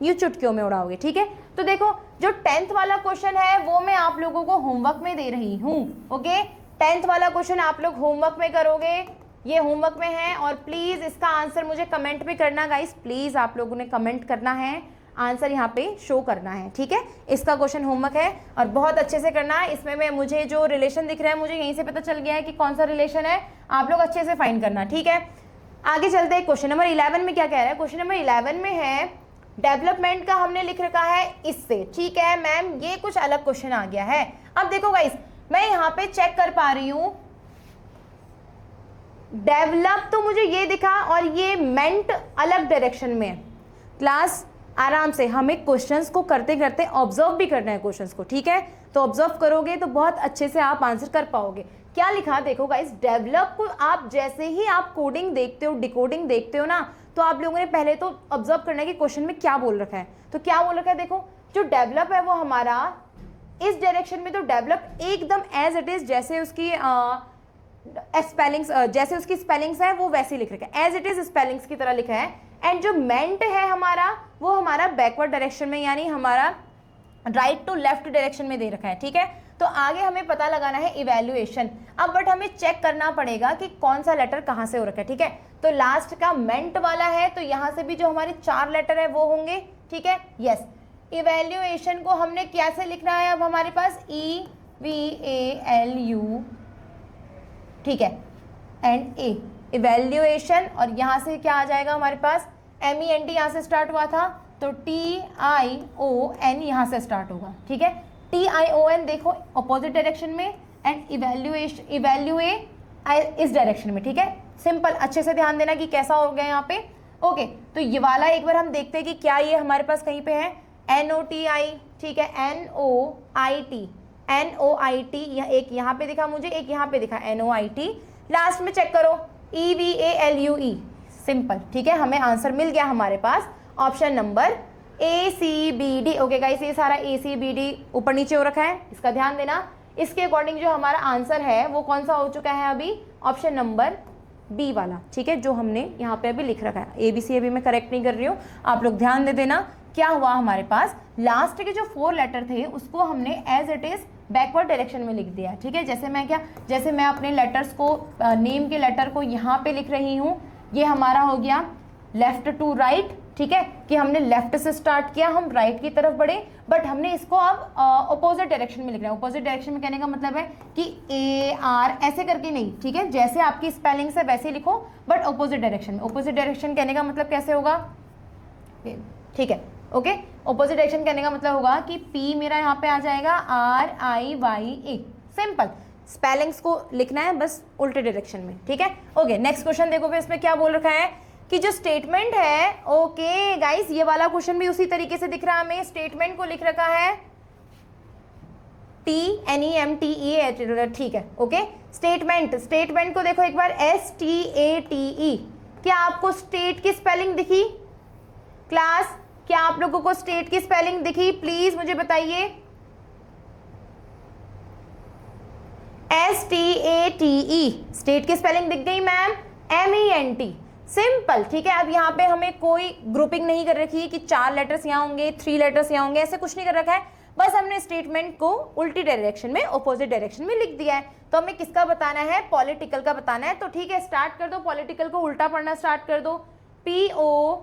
यूं चुटकियों में उड़ाओगे। ठीक है, तो देखो जो 10th वाला क्वेश्चन है वो मैं आप लोगों को होमवर्क में दे रही हूँ। ओके, 10th वाला क्वेश्चन आप लोग होमवर्क में करोगे, ये होमवर्क में है। और प्लीज़ इसका आंसर मुझे कमेंट में करना गाइस, प्लीज़ आप लोगों ने कमेंट करना है, आंसर यहाँ पे शो करना है। ठीक है, इसका क्वेश्चन होमवर्क है और बहुत अच्छे से करना है। इसमें मैं मुझे जो रिलेशन दिख रहा है, मुझे यहीं से पता चल गया है कि कौन सा रिलेशन है, आप लोग अच्छे से फाइंड करना। ठीक है, आगे चलते हैं। क्वेश्चन नंबर 11 में क्या कह रहा है? क्वेश्चन नंबर 11 में है डेवलपमेंट का हमने लिख रखा है इससे। ठीक है मैम, ये कुछ अलग क्वेश्चन आ गया है। अब देखो गाइस, मैं यहाँ पे चेक कर पा रही हूँ, डेवलप तो मुझे ये दिखा और ये मेंट अलग डायरेक्शन में। क्लास आराम से, हमें क्वेश्चंस को करते करते ऑब्जर्व भी करना है क्वेश्चंस को। ठीक है, तो ऑब्जर्व करोगे तो बहुत अच्छे से आप आंसर कर पाओगे। क्या लिखा देखो गाइस, डेवलप को आप जैसे ही आप कोडिंग देखते हो, डिकोडिंग देखते हो ना, तो आप लोगों ने पहले तो ऑब्जर्व करना है कि क्वेश्चन में क्या बोल रखा है। तो क्या बोल रखा है देखो, जो डेवलप है वो हमारा इस डायरेक्शन में, तो डेवलप एकदम एज इट इज जैसे उसकी स्पेलिंग्स जैसे उसकी स्पेलिंग्स है वो वैसे लिख रखा है, एज इट इज स्पेलिंग्स की तरह लिखा है। एंड जो मेंट है हमारा वो हमारा बैकवर्ड डायरेक्शन में, यानी हमारा राइट टू लेफ्ट डायरेक्शन में दे रखा है। ठीक है, तो आगे हमें पता लगाना है इवैल्यूएशन। अब बट हमें चेक करना पड़ेगा कि कौन सा लेटर कहां से हो रखा है। ठीक है, तो लास्ट का मेंट वाला है, तो यहां से भी जो हमारे 4 लेटर है वो होंगे। ठीक है, यस। इवैल्यूएशन को हमने कैसे लिखना है, अब हमारे पास EVALU, ठीक है, एंड ए, इवैल्यूएशन। और यहां से क्या आ जाएगा हमारे पास, MENT यहां से स्टार्ट हुआ था, तो TION यहां से स्टार्ट होगा। ठीक है, TION देखो अपोजिट डायरेक्शन में, एंड इवैल्यूए इस डायरेक्शन में। ठीक है, सिंपल, अच्छे से ध्यान देना कि कैसा हो गया यहाँ पे। ओके, तो ये वाला एक बार हम देखते हैं कि क्या ये हमारे पास कहीं पे है, NOTI। ठीक है, NOIT, एक यहाँ पे दिखा मुझे, एक यहाँ पे दिखा NOIT। लास्ट में चेक करो EVALUE, सिंपल। ठीक है, हमें आंसर मिल गया हमारे पास option number ACBD। Okay guys, ये सारा ACBD ऊपर नीचे हो रखा है, इसका ध्यान देना। इसके अकॉर्डिंग जो हमारा आंसर है वो कौन सा हो चुका है अभी, ऑप्शन नंबर B वाला। ठीक है, जो हमने यहाँ पे अभी लिख रखा है। ABC अभी मैं करेक्ट नहीं कर रही हूँ, आप लोग ध्यान दे देना। क्या हुआ हमारे पास, लास्ट के जो 4 लेटर थे उसको हमने as it is backward direction में लिख दिया। ठीक है, जैसे मैं अपने लेटर्स को, नेम के लेटर को यहाँ पे लिख रही हूँ, ये हमारा हो गया लेफ्ट टू राइट। ठीक है, कि हमने लेफ्ट से स्टार्ट किया, हम राइट की तरफ बढ़े, बट हमने इसको अब अपोजिट डायरेक्शन में लिखना है। अपोजिट डायरेक्शन में कहने का मतलब है कि AR ऐसे करके नहीं। ठीक है, जैसे आपकी स्पेलिंग से वैसे लिखो, बट अपोजिट डायरेक्शन में। अपोजिट डायरेक्शन कहने का मतलब कैसे होगा, ठीक है, ओके। अपोजिट डायरेक्शन कहने का मतलब होगा कि P मेरा यहाँ पे आ जाएगा RIYA, सिंपल। स्पेलिंग्स को लिखना है बस उल्टे डायरेक्शन में। ठीक है, ओके। नेक्स्ट क्वेश्चन देखो फिर इसमें क्या बोल रखा है कि जो स्टेटमेंट है, ओके गाइस, ये वाला क्वेश्चन भी उसी तरीके से दिख रहा है हमें। स्टेटमेंट को लिख रखा है TNEMTE, ठीक है, ओके। स्टेटमेंट को देखो एक बार, STATE। क्या आपको स्टेट की स्पेलिंग दिखी क्लास? क्या आप लोगों को स्टेट की स्पेलिंग दिखी? प्लीज मुझे बताइए। STATE, स्टेट की स्पेलिंग दिख गई मैम? MENT, simple. ठीक है, अब यहाँ पे हमें कोई ग्रुपिंग नहीं कर रखी है कि 4 लेटर्स यहाँ होंगे, 3 लेटर्स यहाँ होंगे, ऐसे कुछ नहीं कर रखा है। बस हमने स्टेटमेंट को उल्टी डायरेक्शन में, ऑपोजिट डायरेक्शन में लिख दिया है। तो हमें किसका बताना है, पॉलिटिकल का बताना है। तो ठीक है, स्टार्ट कर दो, पॉलिटिकल को उल्टा पढ़ना स्टार्ट कर दो। PO,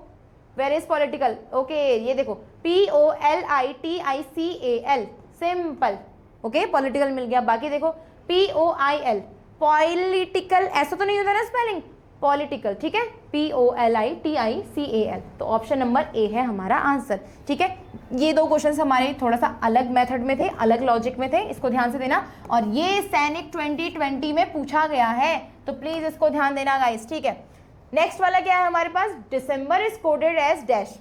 where is political, okay, ये देखो POLITICAL, सिंपल, ओके, पॉलिटिकल मिल गया। बाकी देखो POIL, पॉलिटिकल, ऐसा तो नहीं होता ना स्पेलिंग, पॉलिटिकल। ठीक है, POLITICAL, तो ऑप्शन नंबर A है हमारा आंसर। ठीक है, ये 2 क्वेश्चन हमारे थोड़ा सा अलग मेथड में थे, अलग लॉजिक में थे, इसको ध्यान से देना। और ये सैनिक 2020 में पूछा गया है, तो प्लीज इसको ध्यान देना गाइस। ठीक है, नेक्स्ट वाला क्या है हमारे पास, दिसंबर इज कोडेड एज डैश।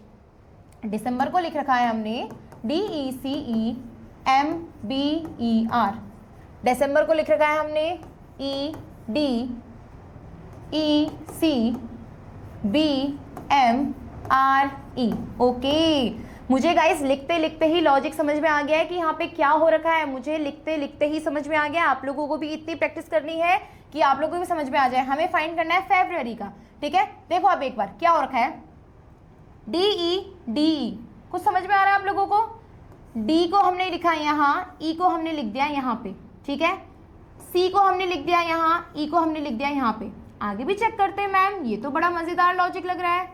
दिसंबर को लिख रखा है हमने DECEMBER। दिसंबर को लिख रखा है हमने EDECBMRE, ओके। मुझे गाइस लिखते लिखते ही लॉजिक समझ में आ गया है कि यहाँ पे क्या हो रखा है। मुझे लिखते लिखते ही समझ में आ गया। आप लोगों को भी इतनी प्रैक्टिस करनी है कि आप लोगों को भी समझ में आ जाए। हमें फाइंड करना है फरवरी का। ठीक है, देखो अब एक बार क्या हो रखा है, DE, कुछ समझ में आ रहा है आप लोगों को? D को हमने लिखा है यहाँ, E को हमने लिख दिया यहाँ पे। ठीक है, C को हमने लिख दिया यहाँ, E को हमने लिख दिया यहाँ पे। आगे भी चेक करते हैं मैम, ये तो बड़ा मजेदार लॉजिक लग रहा है।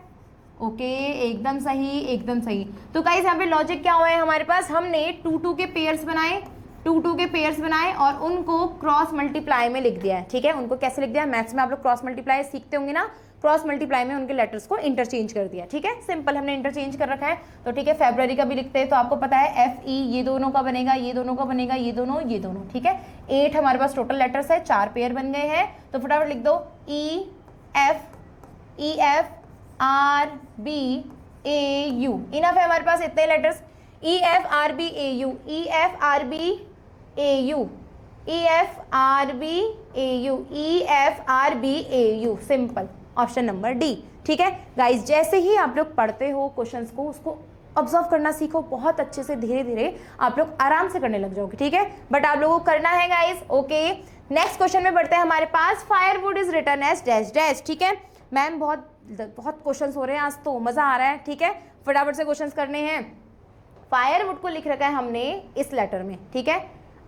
ओके, एकदम सही, एकदम सही। तो गाइस यहाँ पे लॉजिक क्या हुआ है हमारे पास, हमने 2 के पेयर्स बनाए, 2 के पेयर्स बनाए और उनको क्रॉस मल्टीप्लाई में लिख दिया है। ठीक है, उनको कैसे लिख दिया, मैथ्स में आप लोग क्रॉस मल्टीप्लाई सीखते होंगे ना, क्रॉस मल्टीप्लाई में उनके लेटर्स को इंटरचेंज कर दिया। ठीक है, सिंपल, हमने इंटरचेंज कर रखा है। तो ठीक है, फरवरी का भी लिखते हैं, तो आपको पता है FE, ये दोनों का बनेगा, ये दोनों का बनेगा, ये दोनों, ये दोनों। ठीक है, 8 हमारे पास टोटल लेटर्स है, 4 पेयर बन गए हैं। तो फटाफट लिख दो EFRBAU, इनफ है हमारे पास इतने letters, EFRBAU, EFRB AU, EFRBAU, EFRBAU, simple, option number D. ठीक है गाइज, जैसे ही आप लोग पढ़ते हो क्वेश्चंस को, उसको ऑब्जर्व करना सीखो बहुत अच्छे से, धीरे धीरे आप लोग आराम से करने लग जाओगे। ठीक है, बट आप लोगों को करना है गाइज। ओके, नेक्स्ट क्वेश्चन में बढ़ते हैं हमारे पास। Firewood is written as dash dash. ठीक है मैम, बहुत क्वेश्चंस हो रहे हैं आज तो, मजा आ रहा है। ठीक है, फटाफट से क्वेश्चंस करने हैं। फायरवुड को लिख रखा है हमने इस लेटर में। ठीक है,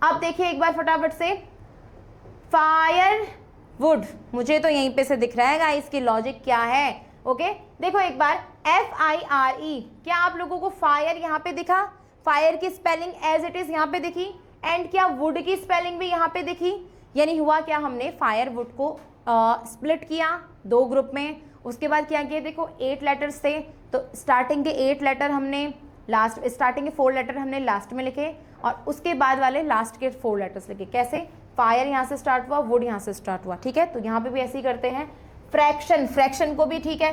अब देखिए एक बार फटाफट से, फायरवुड मुझे तो यहीं पे से दिख रहा है गाइस, इसकी लॉजिक क्या है। ओके, देखो एक बार, FIRE, क्या आप लोगों को फायर यहाँ पे दिखा? फायर की स्पेलिंग एज इट इज यहाँ पे दिखी, एंड क्या वुड की स्पेलिंग भी यहाँ पे दिखी? यानी हुआ क्या, हमने फायरवुड को स्प्लिट किया 2 ग्रुप में। उसके बाद क्या किया, देखो 8 लेटर्स थे, तो स्टार्टिंग के 8 लेटर हमने लास्ट, स्टार्टिंग के 4 लेटर हमने लास्ट में लिखे, और उसके बाद वाले लास्ट के 4 लेटर्स लिखे। कैसे? फायर यहाँ से स्टार्ट हुआ, वुड यहाँ से स्टार्ट हुआ। ठीक है, तो यहाँ पे भी ऐसे ही करते हैं। फ्रैक्शन, फ्रैक्शन को भी ठीक है,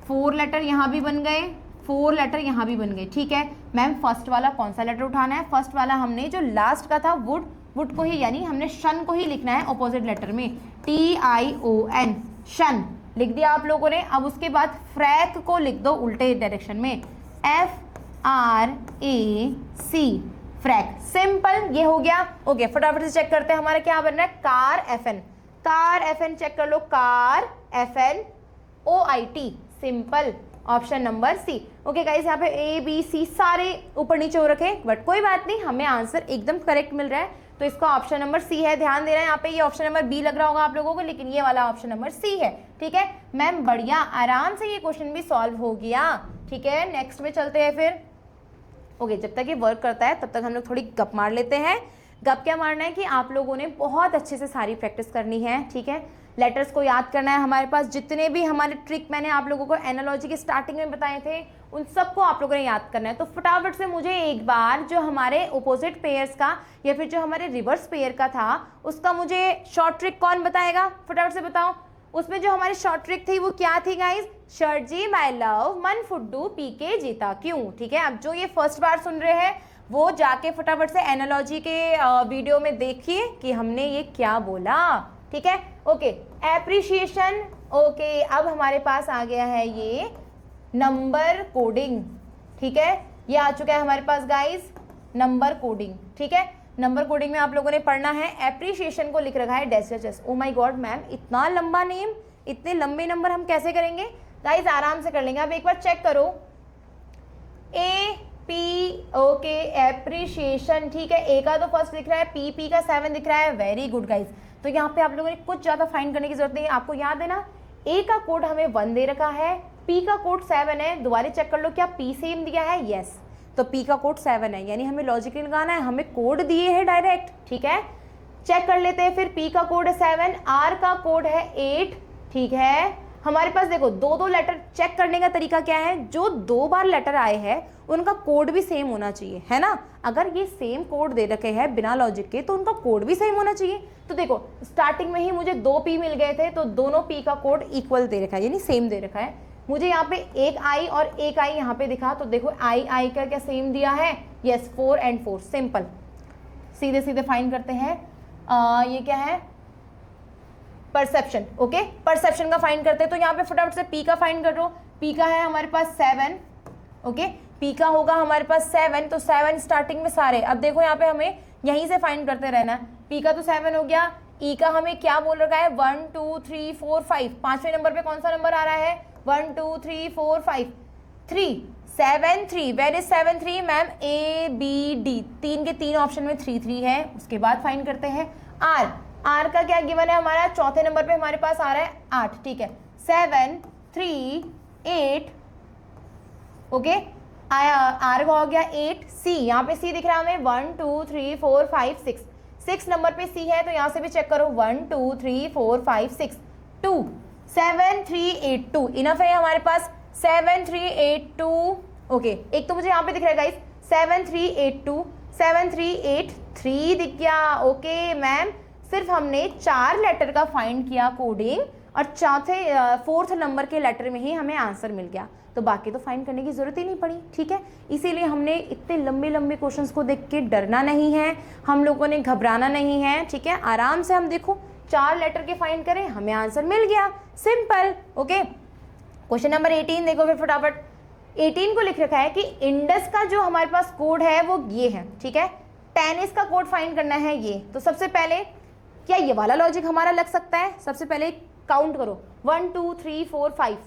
4 लेटर यहाँ भी बन गए, 4 लेटर यहाँ भी बन गए। ठीक है मैम, फर्स्ट वाला कौन सा लेटर उठाना है? फर्स्ट वाला हमने जो लास्ट का था वुड, वुड को ही, यानी हमने शन को ही लिखना है ऑपोजिट लेटर में, TION, शन लिख दिया आप लोगों ने। अब उसके बाद फ्रैक को लिख दो उल्टे डायरेक्शन में, FRAC, फ्रैक, सिंपल, ये हो गया। ओके, फटाफट से चेक करते हैं हमारा क्या बन रहा है। Car FN, car FN check कर लो, car FNOIT, simple, option number C. Okay guys, यहाँ पे ABC सारे ऊपर नीचे हो रखे, बट कोई बात नहीं, हमें आंसर एकदम करेक्ट मिल रहा है, तो इसका ऑप्शन नंबर सी है। ध्यान दे रहे हैं, यहाँ पे ये ऑप्शन नंबर बी लग रहा होगा आप लोगों को, लेकिन ये वाला ऑप्शन नंबर सी है। ठीक है मैम, बढ़िया, आराम से ये क्वेश्चन भी सॉल्व हो गया। ठीक है, नेक्स्ट में चलते हैं फिर। ओके, जब तक ये वर्क करता है तब तक हम लोग थोड़ी गप मार लेते हैं। गप क्या मारना है कि आप लोगों ने बहुत अच्छे से सारी प्रैक्टिस करनी है। ठीक है, लेटर्स को याद करना है। हमारे पास जितने भी हमारे ट्रिक मैंने आप लोगों को एनालॉजी के स्टार्टिंग में बताए थे, उन सबको आप लोगों ने याद करना है। तो फटाफट से मुझे एक बार जो हमारे अपोजिट पेयर्स का या फिर जो हमारे रिवर्स पेयर का था, उसका मुझे शॉर्ट ट्रिक कौन बताएगा? फटाफट से बताओ। उसमें जो हमारी शॉर्ट ट्रिक थी वो क्या थी गाइज? शर्जी माय लव, मन फुड्डू पी के जीता क्यों। ठीक है, अब जो ये फर्स्ट बार सुन रहे हैं वो जाके फटाफट से एनालॉजी के वीडियो में देखिए कि हमने ये क्या बोला। ठीक है, ओके, एप्रिशिएशन। ओके, अब हमारे पास आ गया है ये नंबर कोडिंग। ठीक है, ये आ चुका है हमारे पास गाइज, नंबर कोडिंग। ठीक है, नंबर कोडिंग में आप लोगों ने पढ़ना है, एप्रिशिएशन को लिख रखा है dash dash. Oh my God ma'am, इतना लंबा नेम, इतने लंबे नंबर हम कैसे करेंगे? गाइज आराम से कर लेंगे। अब एक बार चेक करो, AP, ओके, एप्रिशिएशन। ठीक है, ए का तो फर्स्ट दिख रहा है, P का 7 दिख रहा है, वेरी गुड गाइज। तो यहाँ पे आप लोगों ने कुछ ज्यादा फाइंड करने की जरूरत नहीं है। आपको याद है ना, ए का कोड हमें 1 दे रखा है, P का कोड 7 है। दोबारा चेक कर लो, क्या P सेम दिया है? यस, तो P का कोड 7 है, यानी हमें लॉजिकली लगाना है, हमें कोड दिए हैं डायरेक्ट। ठीक है, चेक कर लेते हैं फिर। P का कोड है 7, R का कोड है 8। ठीक है, हमारे पास देखो 2 लेटर चेक करने का तरीका क्या है, जो 2 बार लेटर आए हैं उनका कोड भी सेम होना चाहिए, है ना। अगर ये सेम कोड दे रखे हैं बिना लॉजिक के, तो उनका कोड भी सेम होना चाहिए। तो देखो स्टार्टिंग में ही मुझे 2 P मिल गए थे, तो दोनों P का कोड इक्वल दे रखा है, यानी सेम दे रखा है। मुझे यहाँ पे एक I और एक I यहाँ पे दिखा, तो देखो I का क्या सेम दिया है? यस, 4 and 4, सिंपल, सीधे सीधे फाइंड करते हैं। ये क्या है? परसेप्शन। ओके, परसेप्शन का फाइंड करते हैं, तो यहाँ पे फटाफट से P का फाइंड करो। P का है हमारे पास 7। ओके, P का होगा हमारे पास 7, तो 7 स्टार्टिंग में सारे। अब देखो यहाँ पे हमें यहीं से फाइंड करते रहना है। P का तो 7 हो गया, E का हमें क्या बोल रखा है? 1 2 3 4 5। 5वें नंबर पे कौन सा नंबर आ रहा है? 1 2 3 4 5 3 7 3। Where is 7 3 ma'am? ABD, 3 के 3 ऑप्शन में 3 3 है। उसके बाद फाइंड करते हैं R का क्या गिवन है हमारा? चौथे नंबर पे हमारे पास आ रहा है 8। ठीक है, 7 3 8। ओके, R का हो गया 8। C, यहाँ पे C दिख रहा है हमें 1 2 3 4 5 6। 6 नंबर पे C है, तो यहाँ से भी चेक करो 1 2 3 4 5 6 2 7 3 8 2। इनफ है हमारे पास 7 3 8 2। ओके, एक तो मुझे यहाँ पे दिख रहा है गाइस 7 3 8 2, 7 3 8 3 दिख गया। ओके मैम, सिर्फ हमने 4 लेटर का फाइंड किया कोडिंग, और 4th नंबर के लेटर में ही हमें आंसर मिल गया। तो बाकी तो फाइंड करने की जरूरत ही नहीं पड़ी, ठीक है। इसीलिए हमने इतने लंबे लंबे क्वेश्चंस को देख के डरना नहीं है, हम लोगों ने घबराना नहीं है, ठीक है। आराम से हम देखो 4 लेटर के फाइंड करें, हमें आंसर मिल गया, सिंपल। ओके, क्वेश्चन नंबर 18 देखो फिर फटाफट। 18 को लिख रखा है कि इंडस का जो हमारे पास कोड है वो ये है, ठीक है। टेनिस का कोड फाइंड करना है ये। तो सबसे पहले क्या ये वाला लॉजिक हमारा लग सकता है? सबसे पहले काउंट करो, 1 2 3 4 5,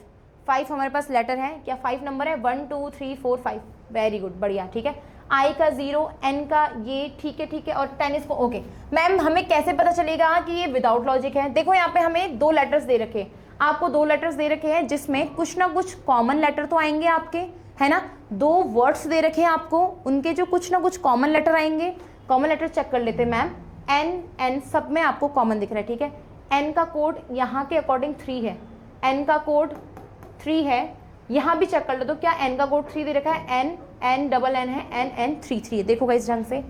5 हमारे पास लेटर है, क्या 5 नंबर है? 1 2 3 4 5, वेरी गुड, बढ़िया, ठीक है। आई का 0, एन का ये, ठीक है ठीक है, और टेनिस को ओके। मैम हमें कैसे पता चलेगा कि ये विदाउट लॉजिक है? देखो यहाँ पे हमें 2 लेटर्स दे रखे, आपको 2 लेटर्स दे रखे हैं जिसमें कुछ ना कुछ कॉमन लेटर तो आएंगे आपके, है ना। 2 वर्ड्स दे रखे हैं आपको, उनके जो कुछ ना कुछ कॉमन लेटर आएंगे। कॉमन लेटर चेक कर लेते हैं मैम। एन सब में आपको कॉमन दिख रहा है, ठीक है। एन का कोड यहाँ के अकॉर्डिंग 3 है, एन का कोड 3 है। यहाँ भी चेक कर लो तो क्या एन का कोड 3 दे रखा है? एन डबल एन है, एन 3 है। देखो इस ढंग से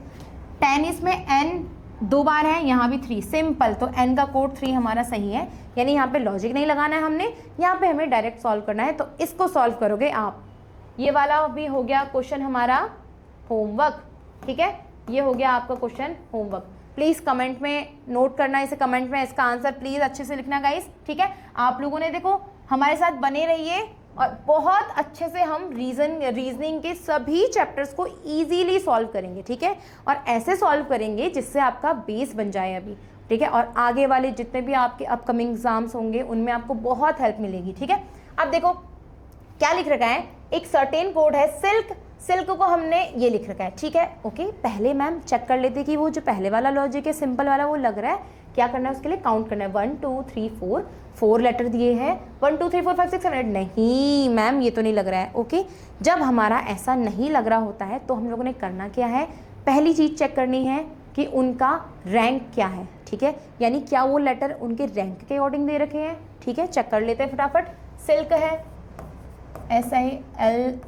टेनिस में एन 2 बार है, यहाँ भी 3, सिंपल। तो एन का कोड 3 हमारा सही है, यानी यहाँ पे लॉजिक नहीं लगाना है हमने, यहाँ पे हमें डायरेक्ट सॉल्व करना है। तो इसको सॉल्व करोगे आप। ये वाला भी हो गया क्वेश्चन हमारा होमवर्क, ठीक है। ये हो गया आपका क्वेश्चन होमवर्क। प्लीज़ कमेंट में नोट करना, इसे कमेंट में इसका आंसर प्लीज़ अच्छे से लिखना गाइस, ठीक है। आप लोगों ने देखो हमारे साथ बने रहिए और बहुत अच्छे से हम रीजनिंग के सभी चैप्टर्स को इजीली सॉल्व करेंगे, ठीक है। और ऐसे सॉल्व करेंगे जिससे आपका बेस बन जाए अभी, ठीक है। और आगे वाले जितने भी आपके अपकमिंग एग्जाम्स होंगे उनमें आपको बहुत हेल्प मिलेगी, ठीक है। अब देखो क्या लिख रखा है, एक सर्टेन कोड है सिल्क, सिल्क को हमने ये लिख रखा है, ठीक है। ओके, पहले मैम चेक कर लेते कि वो जो पहले वाला लॉजिक है सिंपल वाला वो लग रहा है। क्या करना है उसके लिए? काउंट करना है, 1 2 3 4 लेटर दिए हैं, 1 2 3 4 5 6 7 8। नहीं मैम ये तो नहीं लग रहा है। ओके, जब हमारा ऐसा नहीं लग रहा होता है तो हम लोगों ने करना क्या है? पहली चीज़ चेक करनी है कि उनका रैंक क्या है, ठीक है। यानी क्या वो लेटर उनके रैंक के अकॉर्डिंग दे रखे हैं, ठीक है। चेक कर लेते हैं फटाफट। सिल्क है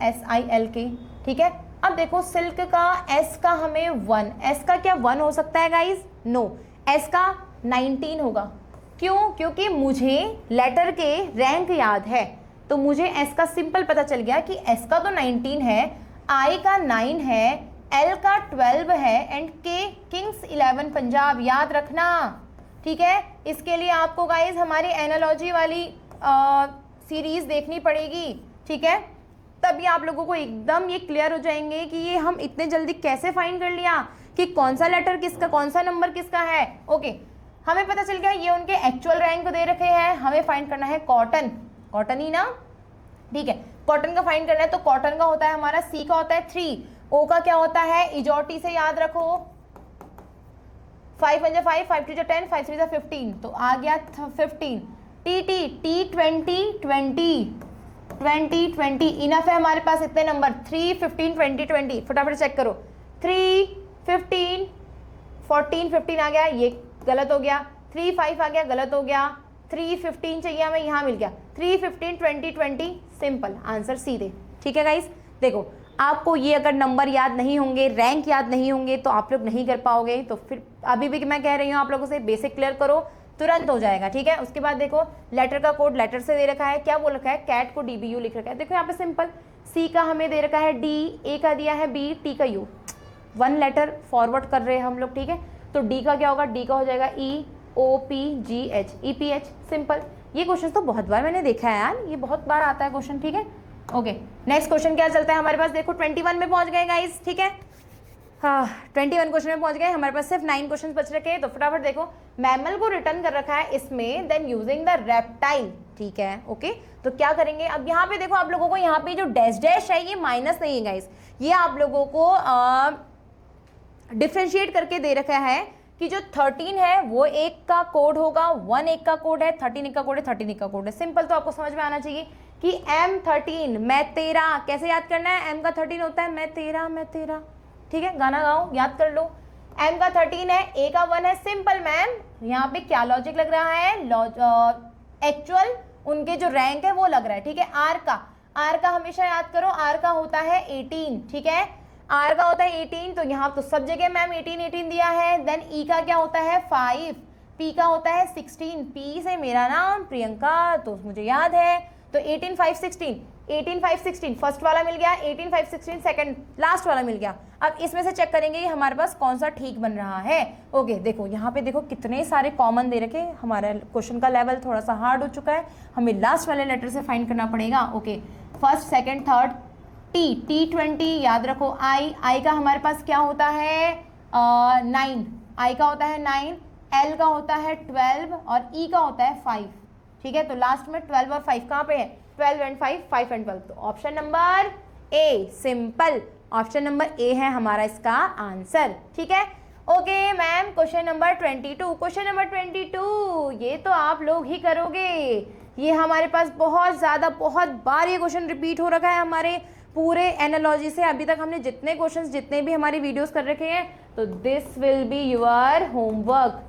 SILK, ठीक है। अब देखो सिल्क का S का हमें 1, S का क्या 1 हो सकता है गाइज? नो, S का 19 होगा। क्यों? क्योंकि मुझे लेटर के रैंक याद है, तो मुझे S का सिंपल पता चल गया कि S का तो 19 है, I का 9 है, L का 12 है एंड K किंग्स 11 पंजाब, याद रखना, ठीक है। इसके लिए आपको गाइज हमारी एनालॉजी वाली सीरीज देखनी पड़ेगी, ठीक है। तभी आप लोगों को एकदम ये क्लियर हो जाएंगे कि ये हम इतने जल्दी कैसे फाइंड कर लिया कि कौन सा लेटर किसका, कौन सा नंबर किसका है। ओके, हमें पता चल गया ये उनके एक्चुअल रैंक दे रखे हैं। हमें फाइंड करना है कॉटन, कॉटन ही ना, ठीक है। कॉटन का फाइंड करना है तो कॉटन का होता है हमारा C का होता है 3, O का क्या होता है? इजोटी से याद रखो, 5 1 5, 5 2 10, 5 3 15, तो आ गया 15। T 20 इनफ है हमारे पास इतने नंबर, 3 15 20 20, फटाफट चेक करो। 3 15 14 15 आ गया, ये गलत हो गया। 3 5 आ गया, गलत हो गया। 3 15 चाहिए हमें, यहाँ मिल गया। 3 15 20 20, सिंपल आंसर सीधे, ठीक है गाइस। देखो आपको ये अगर नंबर याद नहीं होंगे, रैंक याद नहीं होंगे तो आप लोग नहीं कर पाओगे। तो फिर अभी भी मैं कह रही हूँ आप लोगों से बेसिक क्लियर करो, तुरंत हो जाएगा, ठीक है। उसके बाद देखो लेटर का कोड लेटर से दे रखा है, क्या बोल रखा है? कैट को DBU लिख रखा है। देखो यहाँ पे सिंपल, C का हमें दे रखा है D, A का दिया है B, T का U, 1 लेटर फॉरवर्ड कर रहे हैं हम लोग, ठीक है। तो D का क्या होगा? D का हो जाएगा EOPGH, EPH, सिंपल। ये क्वेश्चन तो बहुत बार मैंने देखा है यार, ये बहुत बार आता है क्वेश्चन, ठीक है। ओके, नेक्स्ट क्वेश्चन क्या चलता है हमारे पास? देखो 21 में पहुंच गए गाइस, ठीक है। हाँ 21 क्वेश्चन में पहुंच गए, हमारे पास सिर्फ 9 क्वेश्चन बच रखे हैं। तो फटाफट देखो, मैमल को रिटर्न कर रखा है इसमें, देन यूजिंग द रेप्टाइल, ठीक है। ओके, तो क्या करेंगे अब? यहाँ पे देखो आप लोगों को यहाँ पे जो डैश डैश है ये माइनस नहीं है गाइस, ये आप लोगों को डिफ्रेंशिएट करके दे रखा है कि जो 13 है वो एक का कोड होगा, 1 एक का कोड है, 13 एक का कोड है, 13 एक का कोड है। सिंपल, तो आपको समझ में आना चाहिए कि M13 मैं तेरा, कैसे याद करना है? M का 13 होता है मैं तेरा, ठीक है। गाना गाओ, याद कर लो। M का 13 है, A का 1 है, सिंपल मैम। यहाँ पे क्या लॉजिक लग रहा है? एक्चुअल उनके जो रैंक है वो लग रहा है, ठीक है। R का हमेशा याद करो, R का होता है 18, ठीक है। R का होता है 18, तो यहाँ तो सब जगह मैम 18 दिया है। देन E का क्या होता है? 5, P का होता है 16, P से मेरा नाम प्रियंका, तो मुझे याद है। तो 18 5 16, 18 5 16 फर्स्ट वाला मिल गया, 18 5 16 सेकंड लास्ट वाला मिल गया। अब इसमें से चेक करेंगे हमारे पास कौन सा ठीक बन रहा है। ओके देखो यहाँ पे देखो कितने सारे कॉमन दे रखे, हमारा क्वेश्चन का लेवल थोड़ा सा हार्ड हो चुका है, हमें लास्ट वाले लेटर से फाइंड करना पड़ेगा। Okay first second third, T 20 याद रखो, आई का हमारे पास क्या होता है 9, आई का होता है 9, एल का होता है 12 और ई का होता है 5। ठीक है, तो लास्ट में 12 और 5 कहाँ पे है, 12 एंड 5, 5 एंड 12, तो option number a simple, option number A है हमारा इसका आंसर। ठीक है, okay ma'am question number 22, question number 22 ये तो आप लोग ही करोगे, ये हमारे पास बहुत बार ये क्वेश्चन रिपीट हो रखा है हमारे पूरे एनालॉजी से। अभी तक हमने जितने क्वेश्चंस जितने भी हमारी वीडियोस कर रखे हैं, तो this will be your homework.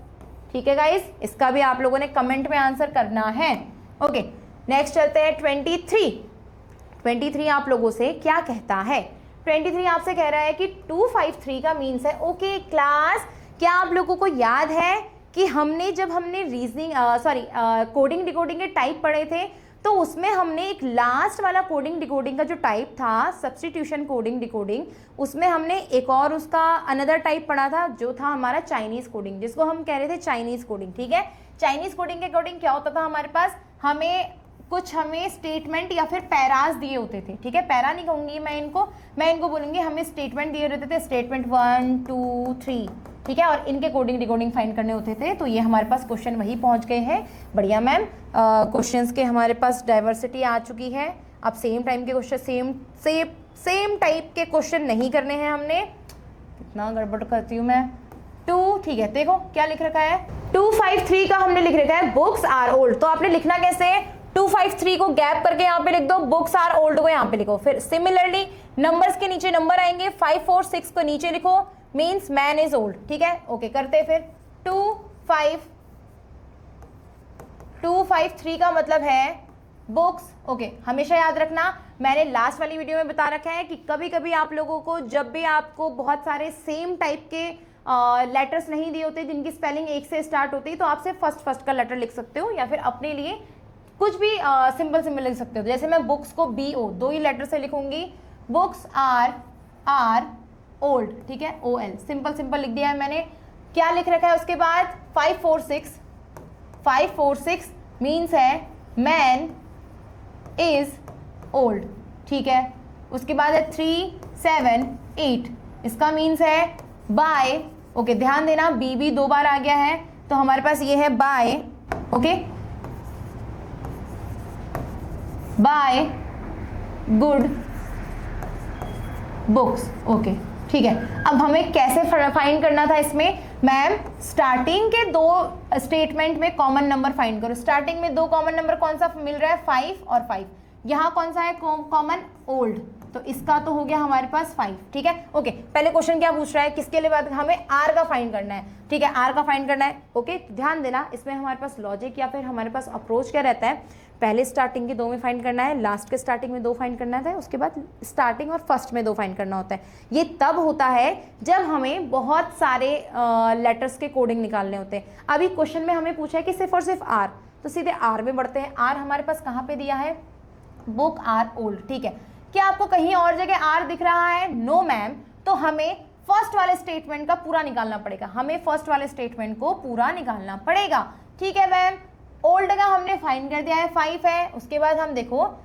ठीक है गाइस, इसका भी आप लोगों ने कमेंट में आंसर करना है। ओके नेक्स्ट चलते हैं 23 आप लोगों से क्या कहता है। 23 आपसे कह रहा है कि 253 का मीन्स है। ओके क्लास, क्या आप लोगों को याद है कि जब हमने रीजनिंग कोडिंग डिकोडिंग के टाइप पढ़े थे, तो उसमें हमने एक लास्ट वाला कोडिंग डिकोडिंग का जो टाइप था सब्स्टिट्यूशन कोडिंग डिकोडिंग, उसमें हमने एक और उसका अनदर टाइप पढ़ा था जो था हमारा चाइनीज कोडिंग, जिसको हम कह रहे थे चाइनीज कोडिंग। ठीक है, चाइनीज कोडिंग के अकॉर्डिंग क्या होता था हमारे पास, हमें स्टेटमेंट या फिर पैराज दिए होते थे। ठीक है, पैरा नहीं कहूंगी मैं इनको बोलूंगी हमें स्टेटमेंट दिए रहते थे, स्टेटमेंट 1 2 3। ठीक है, और इनके कोडिंग डिकोडिंग फाइंड करने होते थे। तो ये हमारे पास क्वेश्चन वही पहुंच गए हैं। बढ़िया मैम, क्वेश्चंस के हमारे पास डाइवर्सिटी आ चुकी है। अब सेम टाइम के क्वेश्चन सेम टाइप के क्वेश्चन नहीं करने हैं हमने, कितना गड़बड़ करती हूँ मैं। 2 ठीक है, देखो क्या लिख रखा है, 253 का हमने लिख रखा है बुक्स आर ओल्ड। तो आपने लिखना कैसे है, 253 को गैप करके यहाँ पे लिख दो, बुक्स आर ओल्ड को यहाँ पे लिखो। फिर सिमिलरली नंबर्स के नीचे नंबर आएंगे, 5 4 6 को नीचे लिखो, मीन्स मैन इज ओल्ड। ठीक है, ओके करते फिर 253 का मतलब है बुक्स। ओके हमेशा याद रखना, मैंने लास्ट वाली वीडियो में बता रखा है कि कभी कभी आप लोगों को जब भी आपको बहुत सारे सेम टाइप के लेटर्स नहीं दिए होते जिनकी स्पेलिंग एक से स्टार्ट होती है, तो आप सिर्फ फर्स्ट का लेटर लिख सकते हो, या फिर अपने लिए कुछ भी सिंपल लिख सकते हो। जैसे मैं बुक्स को BO 2 ही लेटर से लिखूंगी, बुक्स आर ओल्ड। ठीक है, OL सिंपल लिख दिया है मैंने। क्या लिख रखा है उसके बाद, 546 मीन्स है मैन इज ओल्ड। ठीक है, उसके बाद है 3 7 8, इसका मीन्स है बाय। ओके ध्यान देना, BB 2 बार आ गया है, तो हमारे पास ये है buy. Okay buy good books. Okay ठीक है, अब हमें कैसे फाइंड करना था इसमें, मैम स्टार्टिंग के 2 स्टेटमेंट में कॉमन नंबर फाइंड करो। स्टार्टिंग में 2 कॉमन नंबर कौन सा मिल रहा है, 5 और 5। यहाँ कौन सा है कॉमन, ओल्ड, तो इसका तो हो गया हमारे पास 5। ठीक है, ओके पहले क्वेश्चन क्या पूछ रहा है, किसके लिए बात, हमें आर का फाइंड करना है। ठीक है, आर का फाइंड करना है। ओके ध्यान देना, इसमें हमारे पास लॉजिक या फिर हमारे पास अप्रोच क्या रहता है, पहले स्टार्टिंग के 2 में फाइंड करना है, लास्ट के स्टार्टिंग में 2 फाइंड करना है, उसके बाद स्टार्टिंग और फर्स्ट में 2 फाइंड करना होता है। ये तब होता है जब हमें बहुत सारे लेटर्स के कोडिंग निकालने होते हैं। अभी क्वेश्चन में हमें पूछा है कि सिर्फ और सिर्फ आर, तो सीधे आर में बढ़ते हैं। आर हमारे पास कहाँ पे दिया है, बुक आर ओल्ड। ठीक है, क्या आपको कहीं और जगह आर दिख रहा है, नो मैम, तो हमें फर्स्ट वाले स्टेटमेंट का पूरा निकालना पड़ेगा, हमें फर्स्ट वाले स्टेटमेंट को पूरा निकालना पड़ेगा। ठीक है मैम, ओल्ड का हमने फाइंड कर दिया है, 5 है। उसके बाद हम देखो,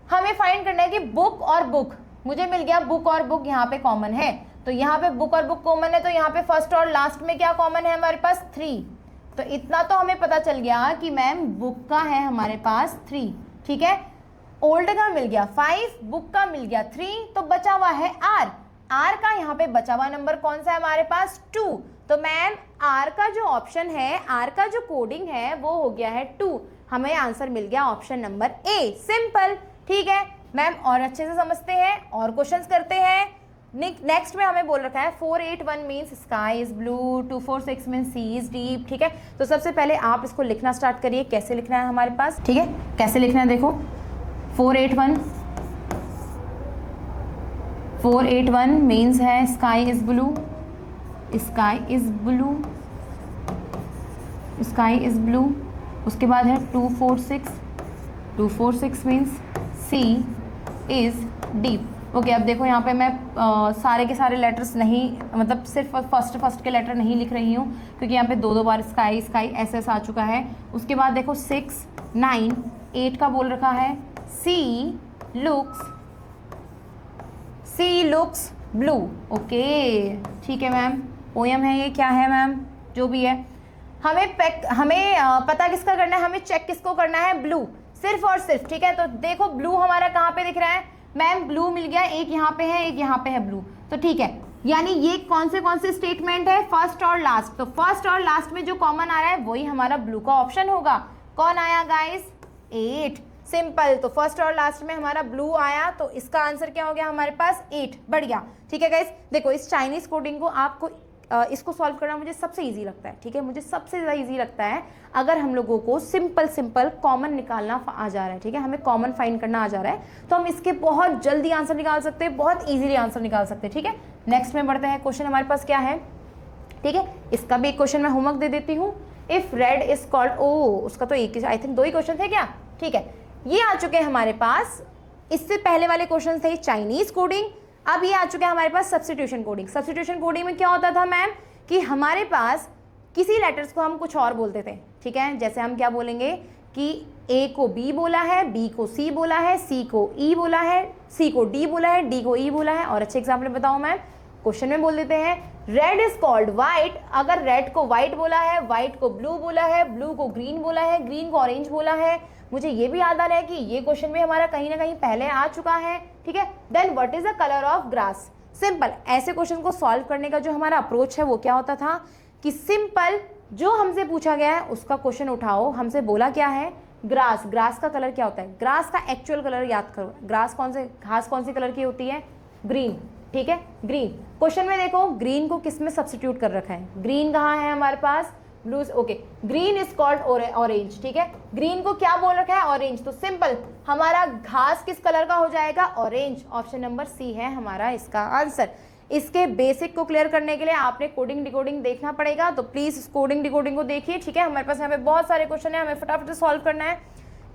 हमें फाइंड करना है कि बुक और बुक, मुझे मिल गया बुक और बुक यहाँ पे कॉमन है, तो यहाँ पे बुक और बुक कॉमन है, तो यहाँ पे फर्स्ट और लास्ट में क्या कॉमन है हमारे पास, 3। तो इतना तो हमें पता चल गया कि मैम बुक का है हमारे पास 3। ठीक है, ओल्ड का मिल गया 5, बुक का मिल गया 3, तो बचा हुआ है आर। आर का यहाँ पे बचा हुआ नंबर कौन सा है हमारे पास, 2। तो मैम आर का जो ऑप्शन है, आर का जो कोडिंग है वो हो गया है 2। हमें आंसर मिल गया ऑप्शन नंबर ए, सिंपल। ठीक है मैम, और अच्छे से समझते हैं और क्वेश्चंस करते हैं। नेक्स्ट में हमें बोल रखा है 481 means sky is blue, 246 means sea is deep. ठीक है, तो सबसे पहले आप इसको लिखना स्टार्ट करिए, कैसे लिखना है हमारे पास। ठीक है, कैसे लिखना है देखो, 481 मीन्स है sky is blue, sky is blue, sky is blue. उसके बाद है 246, 2 4 6 means C is deep. Okay, अब देखो यहाँ पे मैं सारे के सारे लेटर्स नहीं, मतलब सिर्फ फर्स्ट के लेटर नहीं लिख रही हूँ, क्योंकि यहाँ पे दो बार स्काई स्काई ऐसे आ चुका है। उसके बाद देखो 6 9 8 का बोल रखा है सी लुक्स ब्लू। ओके ठीक है मैम, पोयम है ये, क्या है मैम, जो भी है। हमें पता किसका करना है, हमें चेक किसको करना है, ब्लू, सिर्फ और सिर्फ। ठीक है, तो देखो ब्लू हमारा कहाँ पे दिख रहा है मैम, ब्लू मिल गया, एक यहाँ पे है एक यहाँ पे है ब्लू, तो ठीक है। यानी ये कौन से स्टेटमेंट है, फर्स्ट और लास्ट, तो फर्स्ट और लास्ट में जो कॉमन आ रहा है वही हमारा ब्लू का ऑप्शन होगा। कौन आया गाइस, 8, सिंपल। तो फर्स्ट और लास्ट में हमारा ब्लू आया, तो इसका आंसर क्या हो गया हमारे पास, 8। बढ़िया, ठीक है गाइस। देखो इस चाइनीज कोडिंग को आपको इसको सॉल्व करना मुझे सबसे इजी लगता है। ठीक है, मुझे सबसे ज़्यादा इजी लगता है अगर हम लोगों को सिंपल कॉमन निकालना आ जा रहा है। ठीक है, हमें कॉमन फाइंड करना आ जा रहा है, तो हम इसके बहुत जल्दी आंसर निकाल सकते हैं, बहुत इजीली आंसर निकाल सकते हैं। ठीक है, नेक्स्ट में बढ़ते हैं। क्वेश्चन हमारे पास क्या है, ठीक है, इसका भी एक क्वेश्चन मैं होमवर्क दे देती हूँ। इफ रेड इज कॉल्ड, उसका तो एक ही, आई थिंक 2 ही क्वेश्चन थे क्या। ठीक है, ये आ चुके हैं हमारे पास। इससे पहले वाले क्वेश्चन थे चाइनीज कोडिंग, अब ये आ चुके हैं हमारे पास सब्स्टिट्यूशन कोडिंग। सब्स्टिट्यूशन कोडिंग में क्या होता था मैम कि हमारे पास किसी लेटर्स को हम कुछ और बोलते थे। ठीक है, जैसे हम क्या बोलेंगे कि ए को बी बोला है, बी को सी बोला है, सी को ई बोला है, सी को डी बोला है, डी को ई बोला है। और अच्छे एग्जाम्पल बताओ मैम, क्वेश्चन में बोल देते हैं रेड इज कॉल्ड व्हाइट, अगर रेड को व्हाइट बोला है, व्हाइट को ब्लू बोला है, ब्लू को ग्रीन बोला है, ग्रीन को ऑरेंज बोला है। मुझे ये भी याद आ रहा है कि ये क्वेश्चन भी हमारा कहीं ना कहीं पहले आ चुका है। ठीक है, then what is the colour of grass. Simple, ऐसे क्वेश्चन को सॉल्व करने का जो हमारा अप्रोच है वो क्या होता था कि सिंपल जो हमसे पूछा गया है उसका क्वेश्चन उठाओ। हमसे बोला क्या है, ग्रास, ग्रास का कलर क्या होता है, ग्रास का एक्चुअल कलर याद करो। ग्रास घास कौन सी कलर की होती है, ग्रीन। ठीक है, ग्रीन। क्वेश्चन में देखो ग्रीन को किस में सब्स्टिट्यूट कर रखा है, ग्रीन कहाँ है हमारे पास, blue. Okay, green is called orange. ठीक है, ग्रीन को क्या बोल रखा है, ऑरेंज। तो सिंपल हमारा घास किस कलर का हो जाएगा, ऑरेंज। ऑप्शन नंबर सी है हमारा इसका आंसर। इसके बेसिक को क्लियर करने के लिए आपने कोडिंग डिकोडिंग देखना पड़ेगा, तो प्लीज इस कोडिंग डिकोडिंग को देखिए। ठीक है, हमारे पास यहाँ पे बहुत सारे क्वेश्चन है, हमें फटाफट से सॉल्व करना है।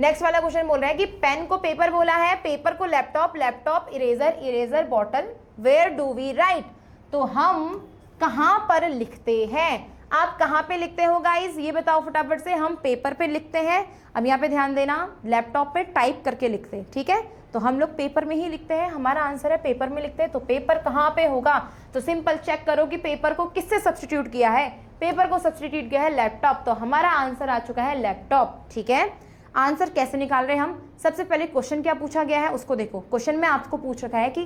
नेक्स्ट वाला क्वेश्चन बोल रहा है कि पेन को पेपर बोला है, पेपर को laptop, laptop eraser, eraser bottle, where do we write. तो हम कहाँ पर लिखते हैं, आप कहाँ पे लिखते हो गाइज, ये बताओ फटाफट से। हम पेपर पे लिखते हैं। अब यहाँ पे ध्यान देना, लैपटॉप पे टाइप करके लिखते हैं। ठीक है, तो हम लोग पेपर में ही लिखते हैं, हमारा आंसर है पेपर में लिखते हैं। तो पेपर कहाँ पे होगा, तो सिंपल चेक करो कि पेपर को किससे सब्स्टिट्यूट किया है, पेपर को सब्स्टिट्यूट किया है लैपटॉप, तो हमारा आंसर आ चुका है लैपटॉप। ठीक है, आंसर कैसे निकाल रहे हैं हम, सबसे पहले क्वेश्चन क्या पूछा गया है उसको देखो। क्वेश्चन में आपको पूछ रखा है कि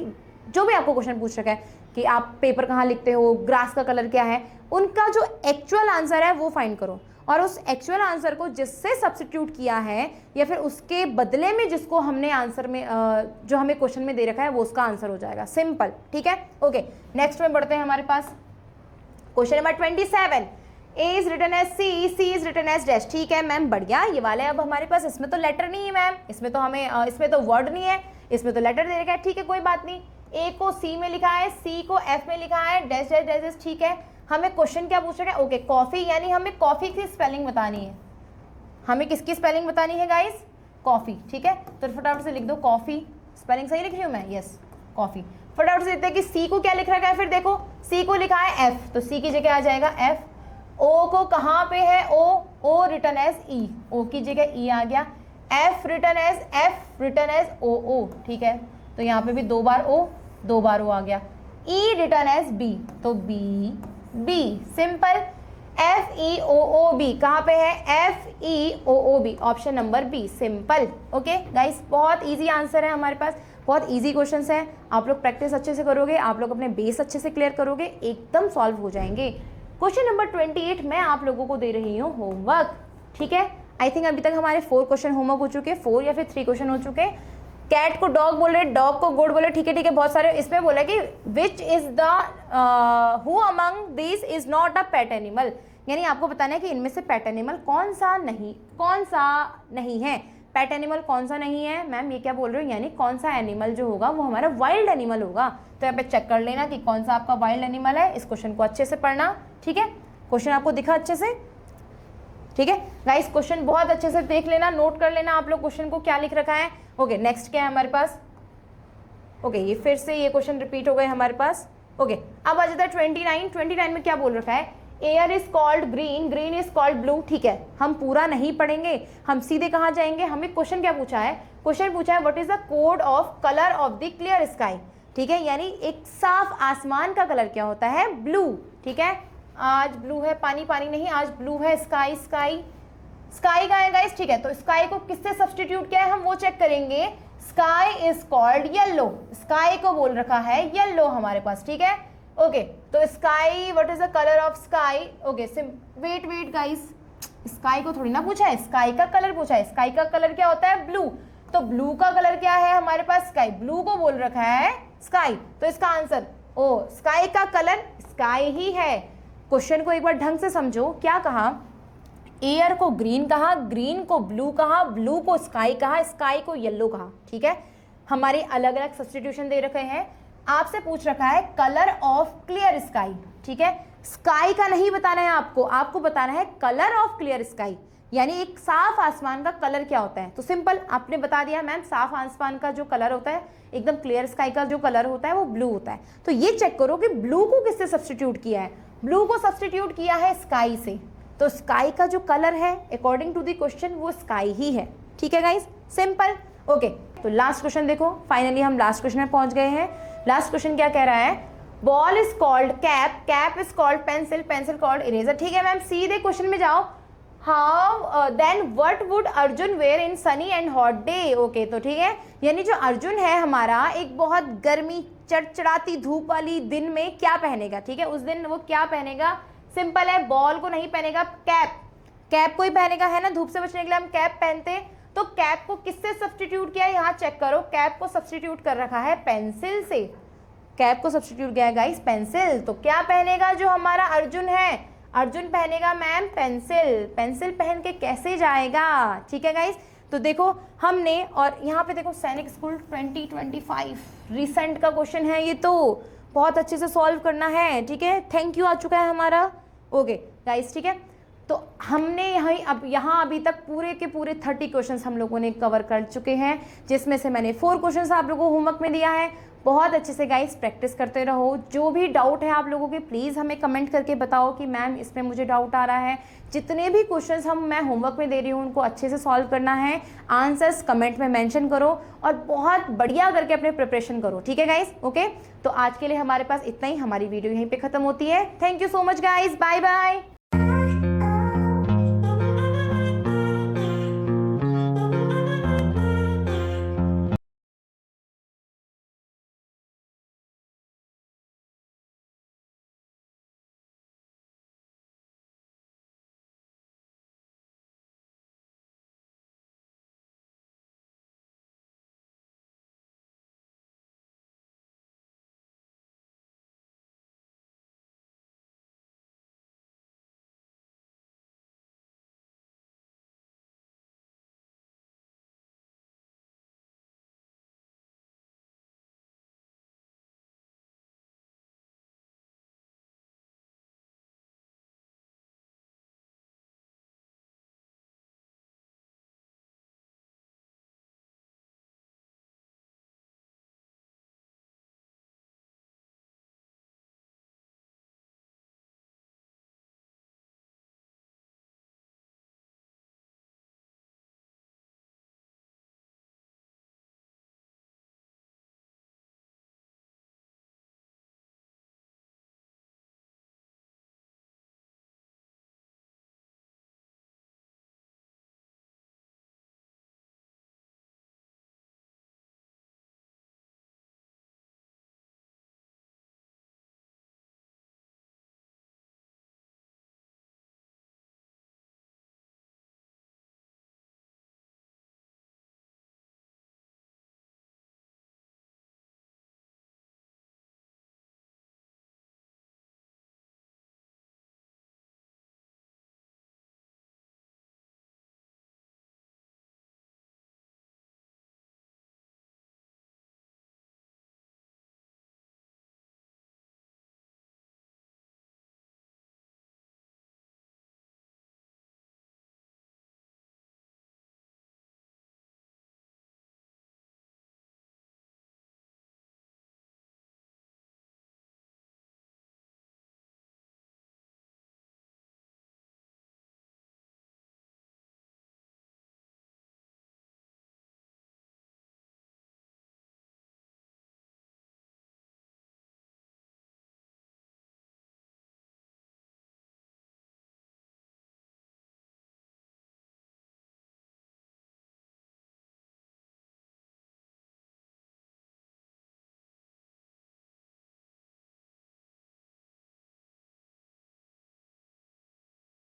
जो भी आपको क्वेश्चन पूछ रखा है कि आप पेपर कहाँ लिखते हो, ग्रास का कलर क्या है, उनका जो एक्चुअल आंसर है वो फाइंड करो, और उस एक्चुअल आंसर को जिससे सब्स्टिट्यूट किया है या फिर उसके बदले में जिसको हमने आंसर में जो हमें क्वेश्चन में दे रखा है वो उसका आंसर हो जाएगा। सिंपल, ठीक है। ओके, नेक्स्ट में बढ़ते हैं हमारे पास question number 27। A is written as C, C is written as dash. ठीक है मैम, बढ़िया। ये वाले अब हमारे पास इसमें तो लेटर नहीं है मैम, इसमें तो हमें इसमें तो वर्ड नहीं है, इसमें तो लेटर दे रखा है। ठीक है, कोई बात नहीं। ए को सी में लिखा है, सी को एफ में लिखा है, डैश डैश डैश डैश। ठीक है, हमें क्वेश्चन क्या पूछ रहा है, ओके कॉफी, यानी हमें कॉफी की स्पेलिंग बतानी है। हमें किसकी स्पेलिंग बतानी है गाइस, कॉफी। ठीक है, तो फटाफट से लिख दो कॉफी। स्पेलिंग सही लिख रही हूँ मैं, यस, कॉफी। फटाफट से लिखते हैं कि सी को क्या लिख रखा है, फिर देखो सी को लिखा है एफ, तो सी की जगह आ जाएगा एफ। ओ को कहाँ पे है, ओ रिटन एज ई, ओ की जगह ई आ गया। एफ रिटन एज ओ। ठीक है, तो यहाँ पे भी 2 बार ओ, 2 बार ओ आ गया। ई रिटन एज बी, तो B. Simple, F E O B कहाँ पे है, F E O B, option number B. Simple. Okay guys, बहुत इजी आंसर है हमारे पास, बहुत इजी क्वेश्चंस हैं। आप लोग प्रैक्टिस अच्छे से करोगे, आप लोग अपने बेस अच्छे से क्लियर करोगे, एकदम सॉल्व हो जाएंगे। क्वेश्चन नंबर 28 मैं आप लोगों को दे रही हूँ होमवर्क। ठीक है, आई थिंक अभी तक हमारे 4 क्वेश्चन होमवर्क हो चुके, 4 या फिर 3 क्वेश्चन हो चुके। कैट को डॉग बोल रहे, डॉग को गोड बोले। ठीक है, बहुत सारे। इसमें बोला कि which is the who among this is not a pet animal, यानी आपको बताना है कि इनमें से पेट एनिमल कौन सा नहीं है। पेट एनिमल कौन सा नहीं है मैम, ये क्या बोल रहे हो, यानी कौन सा एनिमल जो होगा वो हमारा वाइल्ड एनिमल होगा। तो यहाँ पे चेक कर लेना कि कौन सा आपका वाइल्ड एनिमल है। इस क्वेश्चन को अच्छे से पढ़ना। ठीक है, क्वेश्चन आपको दिखा अच्छे से, ठीक है गाइस, क्वेश्चन बहुत अच्छे से देख लेना, नोट कर लेना आप लोग क्वेश्चन को क्या लिख रखा है। ओके नेक्स्ट क्या है हमारे पास, ओके ये फिर से ये क्वेश्चन रिपीट हो गए हमारे पास। ओके अब आ जाता है 29 में क्या बोल रखा है, air is called green, green is called blue. ठीक है, हम पूरा नहीं पढ़ेंगे, हम सीधे कहाँ जाएंगे, हमें क्वेश्चन क्या पूछा है, क्वेश्चन पूछा है what is the code of colour of the clear sky. ठीक है, यानी एक साफ आसमान का कलर क्या होता है, ब्लू। ठीक है, आज ब्लू है, पानी पानी नहीं, आज ब्लू है, स्काई स्काई स्काई का है गाइस। ठीक है, तो स्काई को किससे सब्सटीट्यूट किया है हम वो चेक करेंगे। Sky is called yellow, sky को बोल रखा है येलो हमारे पास। ठीक है, ओके तो sky what is the colour of sky. Okay wait wait guys, sky को थोड़ी ना पूछा है, स्काई का कलर पूछा है। स्काई का कलर क्या होता है, ब्लू। तो ब्लू का कलर क्या है हमारे पास, स्काई। ब्लू को बोल रखा है स्काई, तो इसका आंसर ओ स्काई का कलर स्काई ही है। क्वेश्चन को एक बार ढंग से समझो, क्या कहा, एयर को ग्रीन कहा, ग्रीन को ब्लू कहा, ब्लू को स्काई कहा, स्काई को येलो कहा। ठीक है, हमारे अलग अलग सब्स्टिट्यूशन दे रखे हैं। आपसे पूछ रखा है कलर ऑफ क्लियर स्काई। ठीक है, स्काई का नहीं बताना है आपको, आपको बताना है कलर ऑफ क्लियर स्काई, यानी एक साफ आसमान का कलर क्या होता है। तो सिंपल आपने बता दिया मैम, साफ आसमान का जो कलर होता है, एकदम क्लियर स्काई का जो कलर होता है वो ब्लू होता है। तो ये चेक करो कि ब्लू को किससे सब्स्टिट्यूट किया है, ब्लू को सब्स्टिट्यूट किया है स्काई से। तो स्काई का जो कलर है अकॉर्डिंग टू द क्वेश्चन वो स्काई ही है। ठीक है गाइस, सिंपल। ओके तो लास्ट क्वेश्चन देखो, फाइनली हम लास्ट क्वेश्चन में पहुंच गए हैं। लास्ट क्वेश्चन क्या कह रहा है, ball is called cap, cap is called pencil, pencil called eraser. ठीक है मैम, सीधे क्वेश्चन में जाओ। How then what would Arjun wear in sunny and hot day. Okay तो ठीक है, यानी जो अर्जुन है हमारा एक बहुत गर्मी चढ़चढ़ाती धूप वाली दिन में क्या पहनेगा। ठीक है, उस दिन वो क्या पहनेगा, सिंपल है, बॉल को नहीं पहनेगा, कैप, कैप को ही पहनेगा है ना, धूप से बचने के लिए हम कैप पहनते हैं। तो कैप को किससे सब्स्टिट्यूट किया है, यहाँ चेक करो, कैप को सब्स्टिट्यूट कर रखा है पेंसिल से। कैप को सब्स्टिट्यूट किया है गाइस पेंसिल। तो क्या पहनेगा जो हमारा अर्जुन है, अर्जुन पहनेगा मैम पेंसिल। पेंसिल पहन के कैसे जाएगा। ठीक है गाइस, तो देखो हमने, और यहाँ पे देखो सैनिक स्कूल 2025 रिसेंट का क्वेश्चन है ये, तो बहुत अच्छे से सॉल्व करना है। ठीक है, थैंक यू आ चुका है हमारा। ओके गाइस, ठीक है, तो हमने यहाँ अभी तक पूरे के पूरे 30 क्वेश्चंस हम लोगों ने कवर कर चुके हैं, जिसमें से मैंने 4 क्वेश्चंस आप लोगों को होमवर्क में दिया है। बहुत अच्छे से गाइस प्रैक्टिस करते रहो। जो भी डाउट है आप लोगों के प्लीज़ हमें कमेंट करके बताओ कि मैम इसमें मुझे डाउट आ रहा है। जितने भी क्वेश्चंस मैं होमवर्क में दे रही हूँ उनको अच्छे से सॉल्व करना है। आंसर्स कमेंट में मेंशन करो और बहुत बढ़िया करके अपने प्रिपरेशन करो। ठीक है गाइस, ओके तो आज के लिए हमारे पास इतना ही, हमारी वीडियो यहीं पे खत्म होती है। Thank you so much guys, bye bye.